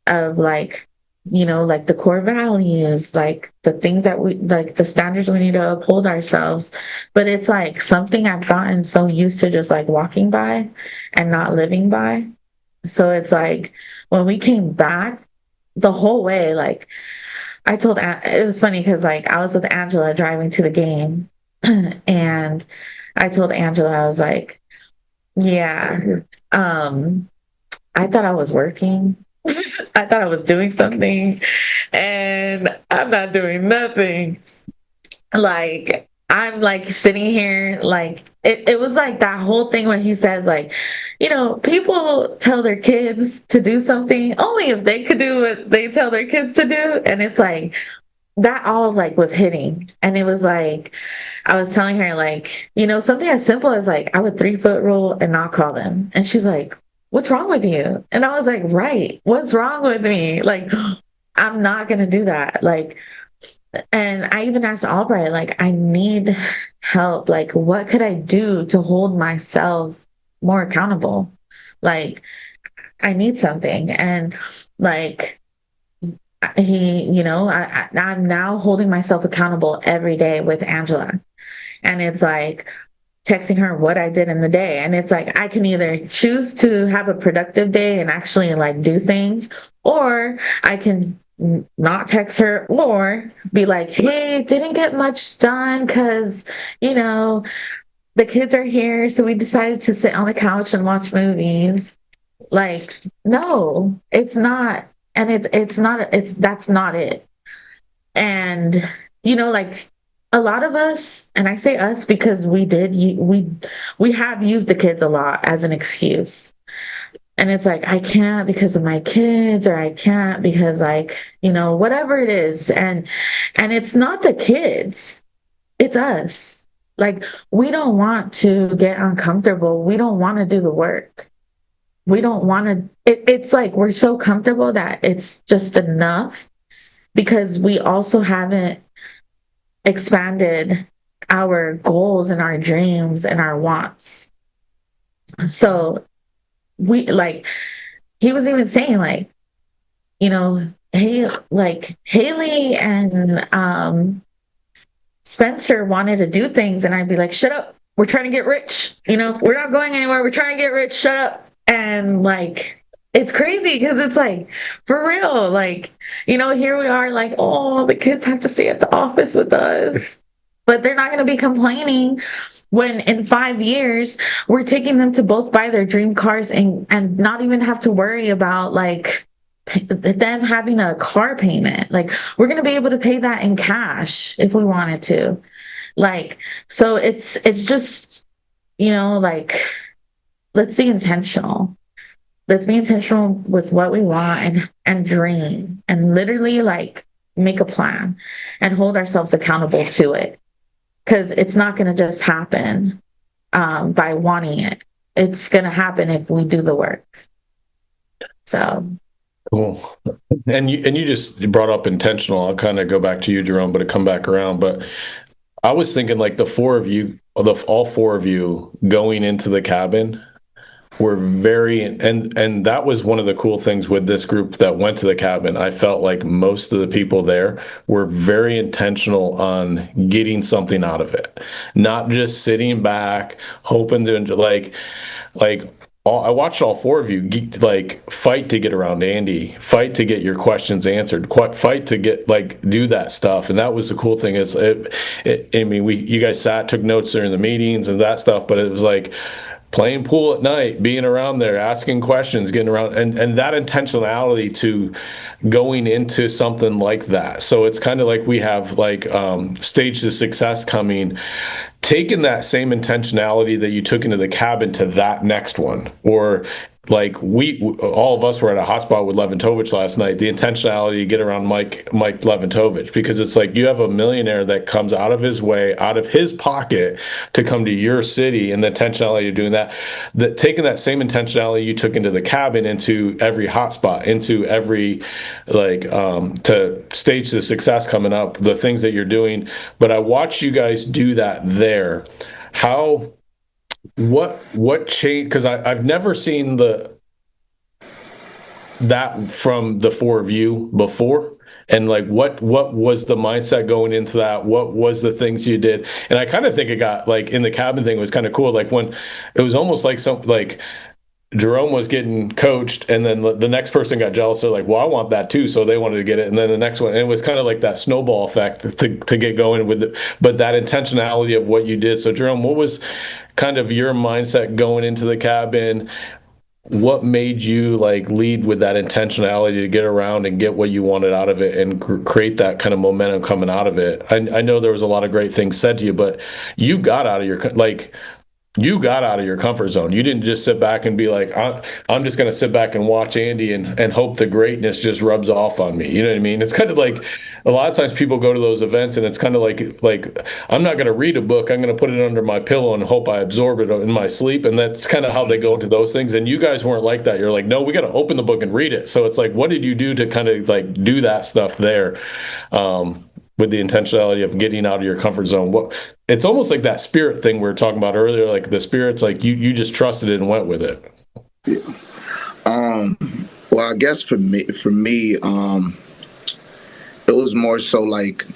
of like, you know, like the core values, like the things that we like, the standards we need to uphold ourselves. But it's like something I've gotten so used to just like walking by and not living by. So it's like when we came back the whole way, like I told, it was funny because like I was with Angela driving to the game and I told Angela, I was like, yeah, I thought I was working. I thought I was doing something and I'm not doing nothing. Like, I'm like sitting here, like, it was like that whole thing when he says, like, you know, people tell their kids to do something only if they could do what they tell their kids to do. And it's like, that all like was hitting. And it was like, I was telling her, like, you know, something as simple as like, I would 3-foot rule and not call them. And she's like, what's wrong with you? And I was like, right, what's wrong with me? Like, I'm not going to do that. Like, and I even asked Albright, like, I need help. Like, what could I do to hold myself more accountable? Like, I need something. And like, he, you know, I'm now holding myself accountable every day with Angela. And it's like, texting her what I did in the day. And it's like, I can either choose to have a productive day and actually like do things, or I can not text her or be like, hey, didn't get much done because, you know, the kids are here. So we decided to sit on the couch and watch movies. Like, no, it's not. And that's not it. And, you know, like, a lot of us, and I say us because we have used the kids a lot as an excuse. And it's like, I can't because of my kids, or I can't because like, you know, whatever it is. And it's not the kids, it's us. Like, we don't want to get uncomfortable. We don't want to do the work. We don't want to, it's like, we're so comfortable that it's just enough because we also haven't expanded our goals and our dreams and our wants. So we like, he was even saying like, you know, hey, like Haley and Spencer wanted to do things, and I'd be like, shut up, we're trying to get rich, you know, we're not going anywhere, we're trying to get rich, shut up. And like, it's crazy because it's like, for real, like, you know, here we are like, oh, the kids have to stay at the office with us, but they're not going to be complaining when in 5 years we're taking them to both buy their dream cars and not even have to worry about like them having a car payment. Like, we're going to be able to pay that in cash if we wanted to. Like, so it's just, you know, like, let's be intentional. Let's be intentional with what we want and dream and literally like make a plan and hold ourselves accountable to it. Because it's not going to just happen by wanting it. It's going to happen if we do the work. So. Cool. And you just brought up intentional. I'll kind of go back to you, Jerome, but to come back around. But I was thinking like all four of you going into the cabin were very, and that was one of the cool things with this group that went to the cabin. I felt like most of the people there were very intentional on getting something out of it, not just sitting back hoping to I watched all four of you like fight to get around Andy, fight to get your questions answered, fight to get like do that stuff. And that was the cool thing is you guys took notes during the meetings and that stuff, but it was like playing pool at night, being around there, asking questions, getting around, and that intentionality to going into something like that. So it's kind of like we have like Stage to Success coming, taking that same intentionality that you took into the cabin to that next one. Or like all of us were at a hotspot with Leventovich last night, the intentionality to get around Mike Leventovich, because it's like you have a millionaire that comes out of his way, out of his pocket to come to your city, and the intentionality of doing that taking that same intentionality you took into the cabin, into every hotspot, into every to Stage to Success coming up, the things that you're doing. But I watched you guys do that there. What changed? Because I've never seen that from the four of you before. And like, what was the mindset going into that? What was the things you did? And I kind of think it got like in the cabin thing was kind of cool. Like when it was almost like Jerome was getting coached, and then the next person got jealous. They're like, well, I want that too. So they wanted to get it. And then the next one, and it was kind of like that snowball effect to get going with it. But that intentionality of what you did. So Jerome, what was kind of your mindset going into the cabin? What made you like lead with that intentionality to get around and get what you wanted out of it and create that kind of momentum coming out of it? I know there was a lot of great things said to you, but you got out of your comfort zone. You didn't just sit back and be like, I'm just going to sit back and watch Andy and hope the greatness just rubs off on me. You know what I mean? It's kind of like a lot of times people go to those events and it's kind of like I'm not going to read a book. I'm going to put it under my pillow and hope I absorb it in my sleep. And that's kind of how they go into those things. And you guys weren't like that. You're like, no, we got to open the book and read it. So it's like, what did you do to kind of like do that stuff there? With the intentionality of getting out of your comfort zone. It's almost like that spirit thing we were talking about earlier, like the spirit's like you just trusted it and went with it. Yeah. Well, I guess for me, it was more so like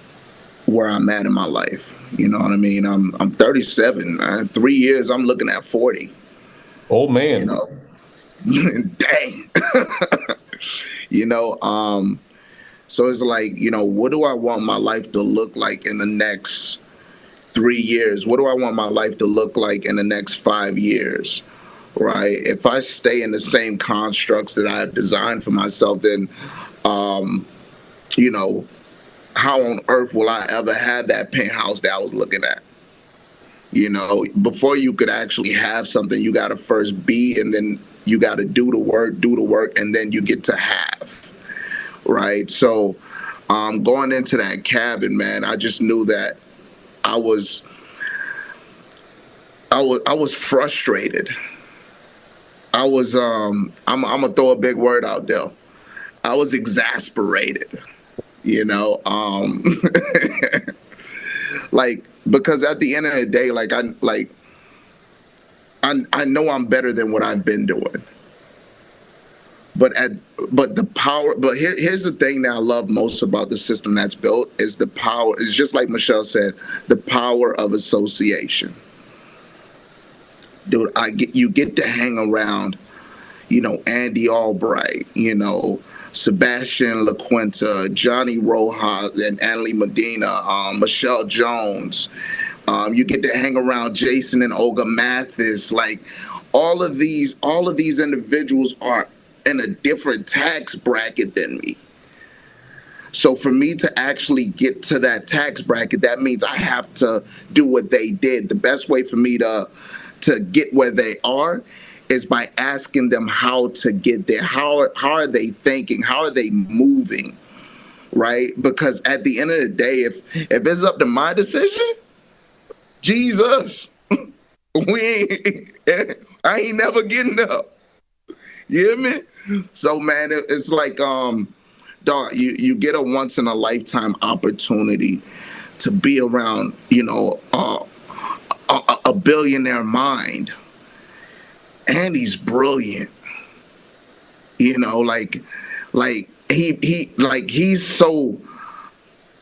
where I'm at in my life. You know what I mean? I'm 37. In 3 years, I'm looking at 40. Old man. You know, dang. You know, so it's like, you know, what do I want my life to look like in the next 3 years? What do I want my life to look like in the next 5 years? Right? If I stay in the same constructs that I have designed for myself, then, you know, how on earth will I ever have that penthouse that I was looking at? You know, before you could actually have something, you got to first be, and then you got to do the work, and then you get to have. Right. So going into that cabin, man, I just knew that I was frustrated. I'm gonna throw a big word out there. I was exasperated, you know, like, because at the end of the day, I know I'm better than what I've been doing. but the power. But here's the thing that I love most about the system that's built is the power. It's just like Michelle said, the power of association. Dude, you get to hang around, Andy Albright, Sebastian LaQuinta, Johnny Rojas and Anely Medina, Michelle Jones. You get to hang around Jason and Olga Mathis. Like all of these individuals are in a different tax bracket than me. So for me to actually get to that tax bracket, that means I have to do what they did. The best way for me to get where they are is by asking them how to get there. How are they thinking? How are they moving? Right? Because at the end of the day, if it's up to my decision, Jesus, I ain't never getting up. You hear me? So man, it's like, dog, you get a once in a lifetime opportunity to be around, a billionaire mind. And he's brilliant. Like he's so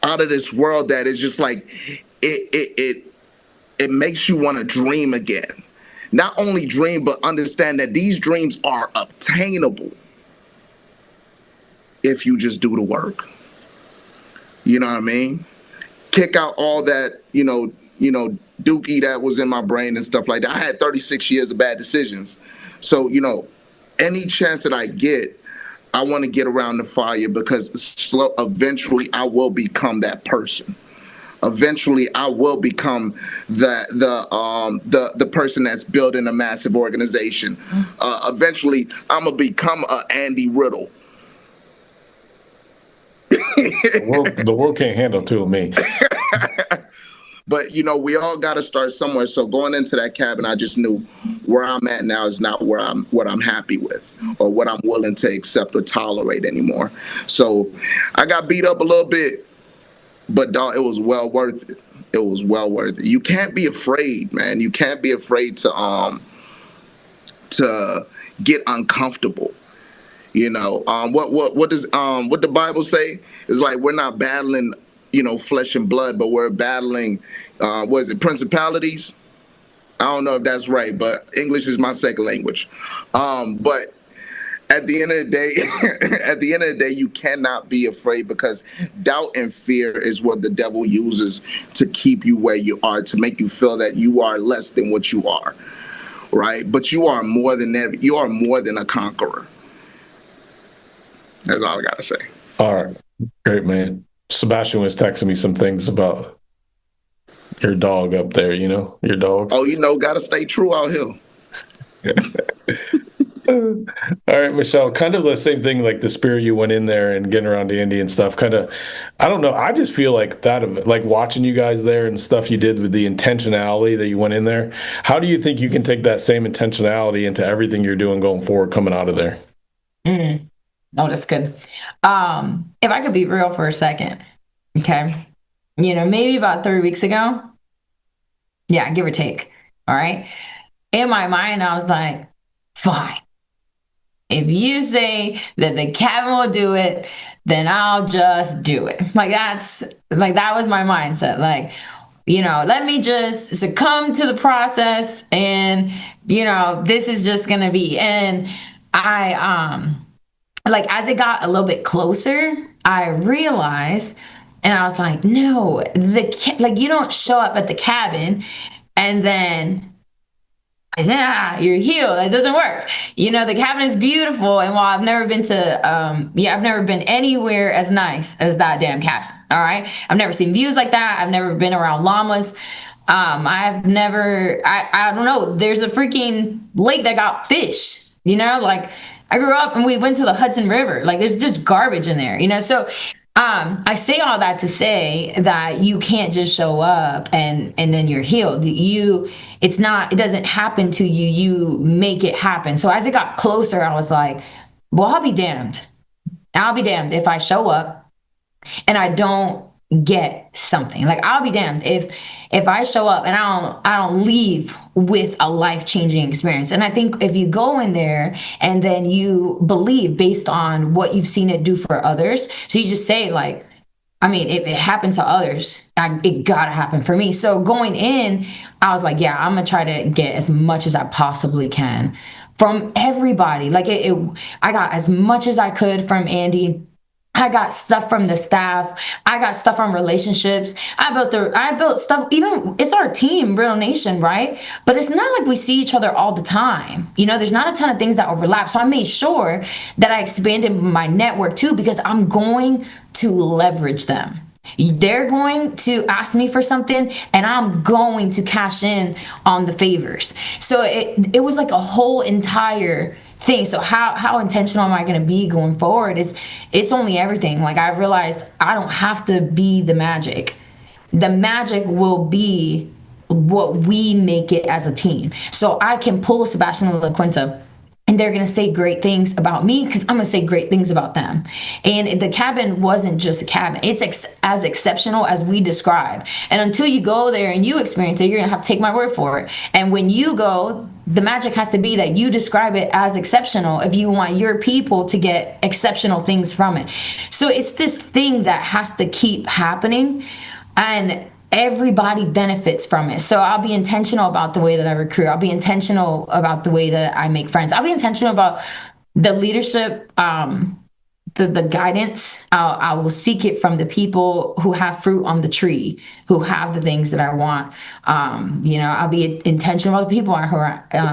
out of this world that it's just like it makes you want to dream again. Not only dream, but understand that these dreams are obtainable if you just do the work. You know what I mean? Kick out all that, dookie that was in my brain and stuff like that. I had 36 years of bad decisions. So, any chance that I get, I want to get around the fire because eventually I will become that person. Eventually I will become the person that's building a massive organization. Eventually I'm going to become a Andy Riddle. The world can't handle two of me. But, we all got to start somewhere. So going into that cabin, I just knew where I'm at now is not what I'm happy with or what I'm willing to accept or tolerate anymore. So I got beat up a little bit, but dog, it was well worth it. It was well worth it. You can't be afraid, man. You can't be afraid to get uncomfortable. What does the Bible say? It's like we're not battling, flesh and blood, but we're battling, principalities? I don't know if that's right, but English is my second language. But at the end of the day, you cannot be afraid because doubt and fear is what the devil uses to keep you where you are, to make you feel that you are less than what you are, right? But you are more than that. You are more than a conqueror. That's all I got to say. All right. Great, man. Sebastian was texting me some things about your dog up there, your dog. Oh, got to stay true out here. All right, Michelle, kind of the same thing, like the spirit you went in there and getting around Andy and stuff, kind of, I don't know, I just feel like that, like watching you guys there and stuff you did with the intentionality that you went in there. How do you think you can take that same intentionality into everything you're doing going forward coming out of there? Oh, that's good. If I could be real for a second, okay? Maybe about 3 weeks ago, yeah, give or take, all right? In my mind, I was like, fine. If you say that the cabin will do it, then I'll just do it. That was my mindset. Let me just succumb to the process and, this is just going to be. And I, as it got a little bit closer, I realized, and I was like, no, you don't show up at the cabin and then you're healed. It doesn't work. The cabin is beautiful. And while I've never been to, I've never been anywhere as nice as that damn cabin. All right. I've never seen views like that. I've never been around llamas. I don't know. There's a freaking lake that got fish, I grew up and we went to the Hudson River. There's just garbage in there, So I say all that to say that you can't just show up and then you're healed. It doesn't happen to you. You make it happen. So as it got closer, I was like, well, I'll be damned. I'll be damned if I show up and I don't get something. I'll be damned if I show up and I don't leave with a life-changing experience. And I think if you go in there and then you believe based on what you've seen it do for others, so you just say like, I mean, if it happened to others, it gotta happen for me. So going in, I was like, yeah, I'm gonna try to get as much as I possibly can from everybody. Like I got as much as I could from Andy. I got stuff from the staff. I got stuff from relationships. I built stuff, even it's our team, Real Nation, right? But it's not like we see each other all the time. You know, there's not a ton of things that overlap. So I made sure that I expanded my network too, because I'm going to leverage them. They're going to ask me for something and I'm going to cash in on the favors. So it was like a whole entire thing. So how intentional am I going to be going forward? It's only everything. Like I realized I don't have to be the magic. The magic will be what we make it as a team. So I can pull Sebastian and La Quinta and they're going to say great things about me because I'm going to say great things about them. And the cabin wasn't just a cabin. It's as exceptional as we describe. And until you go there and you experience it, you're going to have to take my word for it. And when you go, the magic has to be that you describe it as exceptional if you want your people to get exceptional things from it. So it's this thing that has to keep happening. And everybody benefits from it. So I'll be intentional about the way that I recruit. I'll be intentional about the way that I make friends. I'll be intentional about the leadership, the guidance. I will seek it from the people who have fruit on the tree, who have the things that I want. I'll be intentional about the people I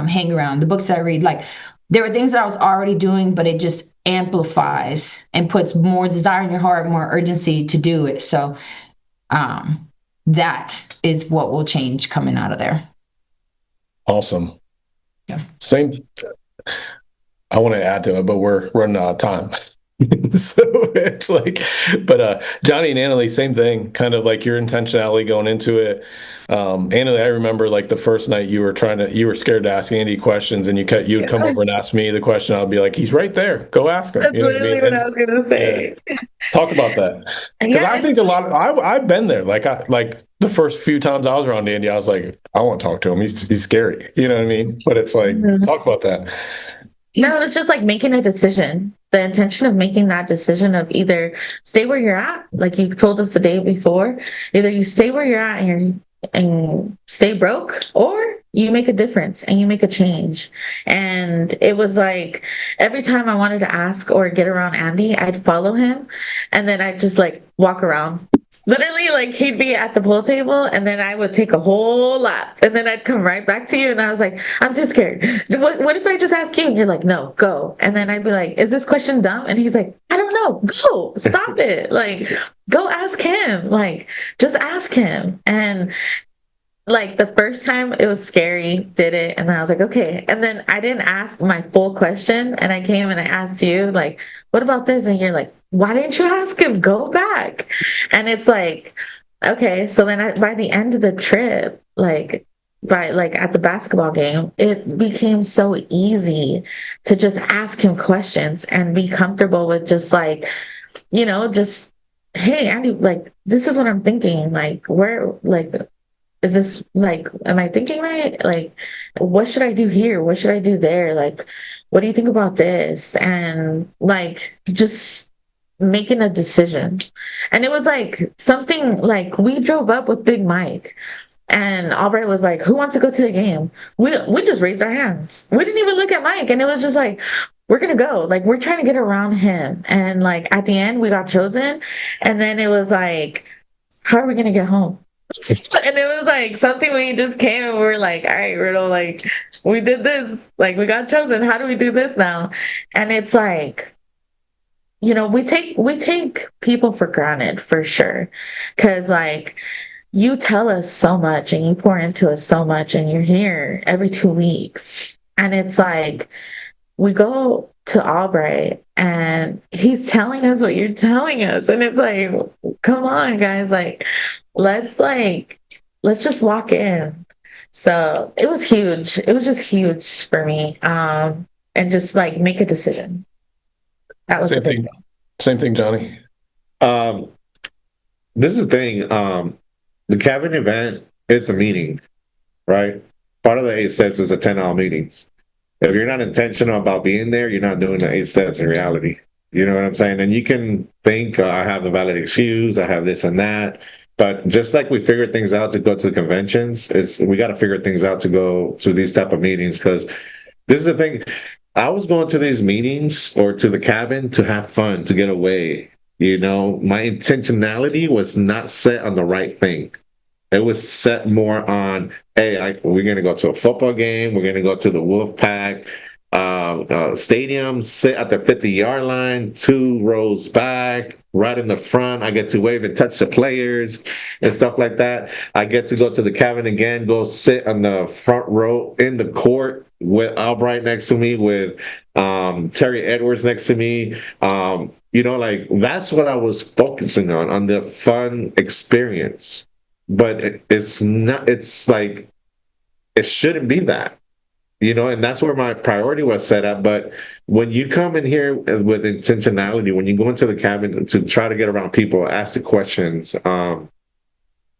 hang around, the books that I read. Like there were things that I was already doing, but it just amplifies and puts more desire in your heart, more urgency to do it. So, that is what will change coming out of there. Awesome. Yeah. Same. I want to add to it, but we're running out of time. So it's like, but Johnny and Annalie, same thing, kind of like your intentionality going into it. Annalie, I remember like the first night you were scared to ask Andy questions and you would come over and ask me the question. I'll be like, he's right there. Go ask him. That's literally what I was going to say. Yeah. Talk about that. Because I think I've been there. Like the first few times I was around Andy, I was like, I want to talk to him. He's scary. You know what I mean? But it's like, talk about that. No, it's just like making a decision. The intention of making that decision of either stay where you're at, like you told us the day before, either you stay where you're at and stay broke, or you make a difference and you make a change. And it was like every time I wanted to ask or get around Andy, I'd follow him and then I'd just like walk around. Literally, like he'd be at the pool table and then I would take a whole lap and then I'd come right back to you and I was like, I'm too scared. What if I just ask you? And you're like, no, go. And then I'd be like, is this question dumb? And he's like, I don't know. Go. Stop it. Like, go ask him. Like, just ask him. And like the first time it was scary, did it. And then I was like, okay. And then I didn't ask my full question. And I came and I asked you, like, what about this? And you're like, why didn't you ask him? Go back. And it's like, okay. So then by the end of the trip, at the basketball game, it became so easy to just ask him questions and be comfortable with just like, just, hey, Andy, like, this is what I'm thinking. Like, where, like, is this like, am I thinking right? Like, what should I do here? What should I do there? Like, what do you think about this? And like, just making a decision. And it was like something like we drove up with Big Mike and Albright was like, who wants to go to the game? We just raised our hands. We didn't even look at Mike. And it was just like, we're going to go. Like, we're trying to get around him. And like, at the end, we got chosen. And then it was like, how are we going to get home? And it was like something we just came and we were like, all right, Riddle, like, we did this. Like, we got chosen. How do we do this now? And it's like, we take people for granted for sure. Cause like you tell us so much and you pour into us so much and you're here every 2 weeks. And it's like, we go to Albright and he's telling us what you're telling us. And it's like, come on guys, like, let's just lock in. So it was huge. It was just huge for me. And just like make a decision. That was Same thing, Johnny. This is the thing. The cabin event, it's a meeting, right? part of the 8 steps is attend all meetings. If you're not intentional about being there, you're not doing the 8 steps in reality. You know what I'm saying? And you can think, I have the valid excuse, I have this and that. But just like we figure things out to go to the conventions, we got to figure things out to go to these type of meetings. Because this is the thing. I was going to these meetings or to the cabin to have fun, to get away. You know, my intentionality was not set on the right thing. It was set more on, hey, we're going to go to a football game. We're going to go to the Wolfpack stadium, sit at the 50-yard line, 2 rows back, right in the front. I get to wave and touch the players and stuff like that. I get to go to the cabin again, go sit on the front row in the court with Albright next to me, with Terry Edwards next to me. You know, like, that's what I was focusing on the fun experience. But it's not, it's like, it shouldn't be that. You know, and that's where my priority was set up. But when you come in here with intentionality, when you go into the cabin to try to get around people, ask the questions,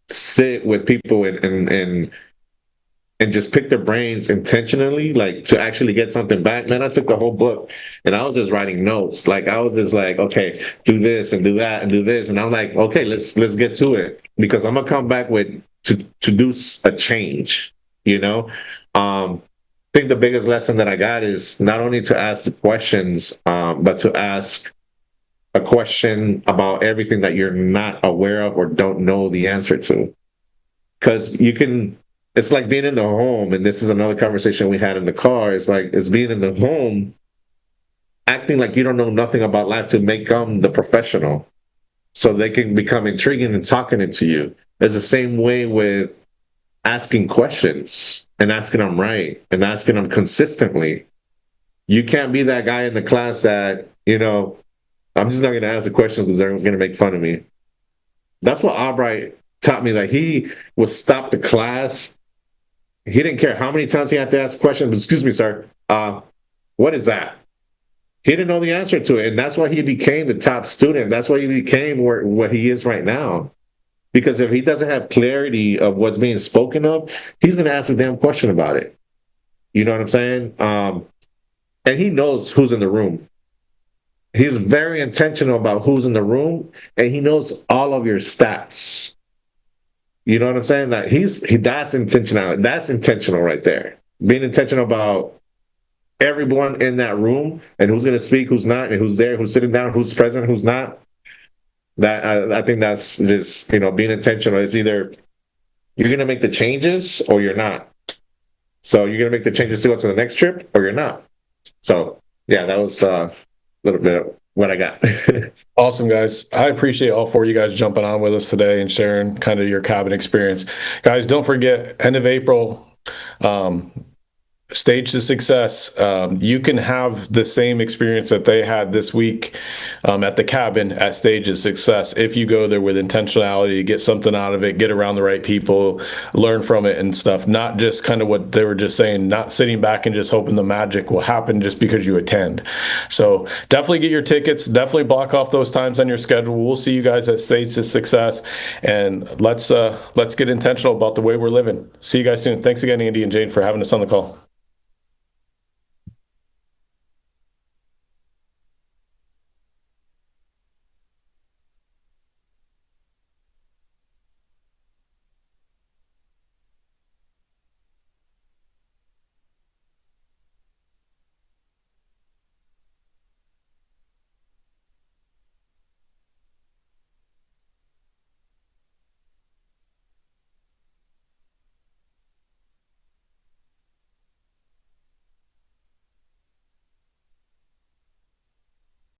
sit with people and just pick their brains intentionally, like to actually get something back. Man, I took the whole book and I was just writing notes. Like, I was just like, okay, do this and do that and do this. And I'm like, okay, let's get to it, because I'm gonna come back with to do a change, you know? I think the biggest lesson that I got is not only to ask the questions, but to ask a question about everything that you're not aware of or don't know the answer to. Because it's like being in the home, and this is another conversation we had in the car, it's being in the home, acting like you don't know nothing about life to make them the professional, so they can become intriguing and talking it to you. It's the same way with asking questions and asking them right and asking them consistently. You can't be that guy in the class that, you know, I'm just not going to ask the questions because they're going to make fun of me. That's what Albright taught me. That he would stop the class. He didn't care how many times he had to ask questions. Excuse me, sir. What is that? He didn't know the answer to it. And that's why he became the top student. That's why he became what he is right now. Because if he doesn't have clarity of what's being spoken of, he's going to ask a damn question about it. You know what I'm saying? And he knows who's in the room. He's very intentional about who's in the room, and he knows all of your stats. You know what I'm saying? That that's intentionality. That's intentional right there. Being intentional about everyone in that room and who's going to speak, who's not, and who's there, who's sitting down, who's present, who's not. That I think that's just, you know, being intentional. It's either you're going to make the changes or you're not. So you're going to make the changes to go to the next trip or you're not. So yeah, that was a little bit of what I got. Awesome, guys. I appreciate all 4 of you guys jumping on with us today and sharing kind of your cabin experience. Guys, don't forget, end of April, Stage to Success. You can have the same experience that they had this week at the cabin at Stage to Success if you go there with intentionality, get something out of it, get around the right people, learn from it and stuff. Not just kind of what they were just saying, not sitting back and just hoping the magic will happen just because you attend. So definitely get your tickets. Definitely block off those times on your schedule. We'll see you guys at Stage to Success, and let's get intentional about the way we're living. See you guys soon. Thanks again, Andy and Jane, for having us on the call.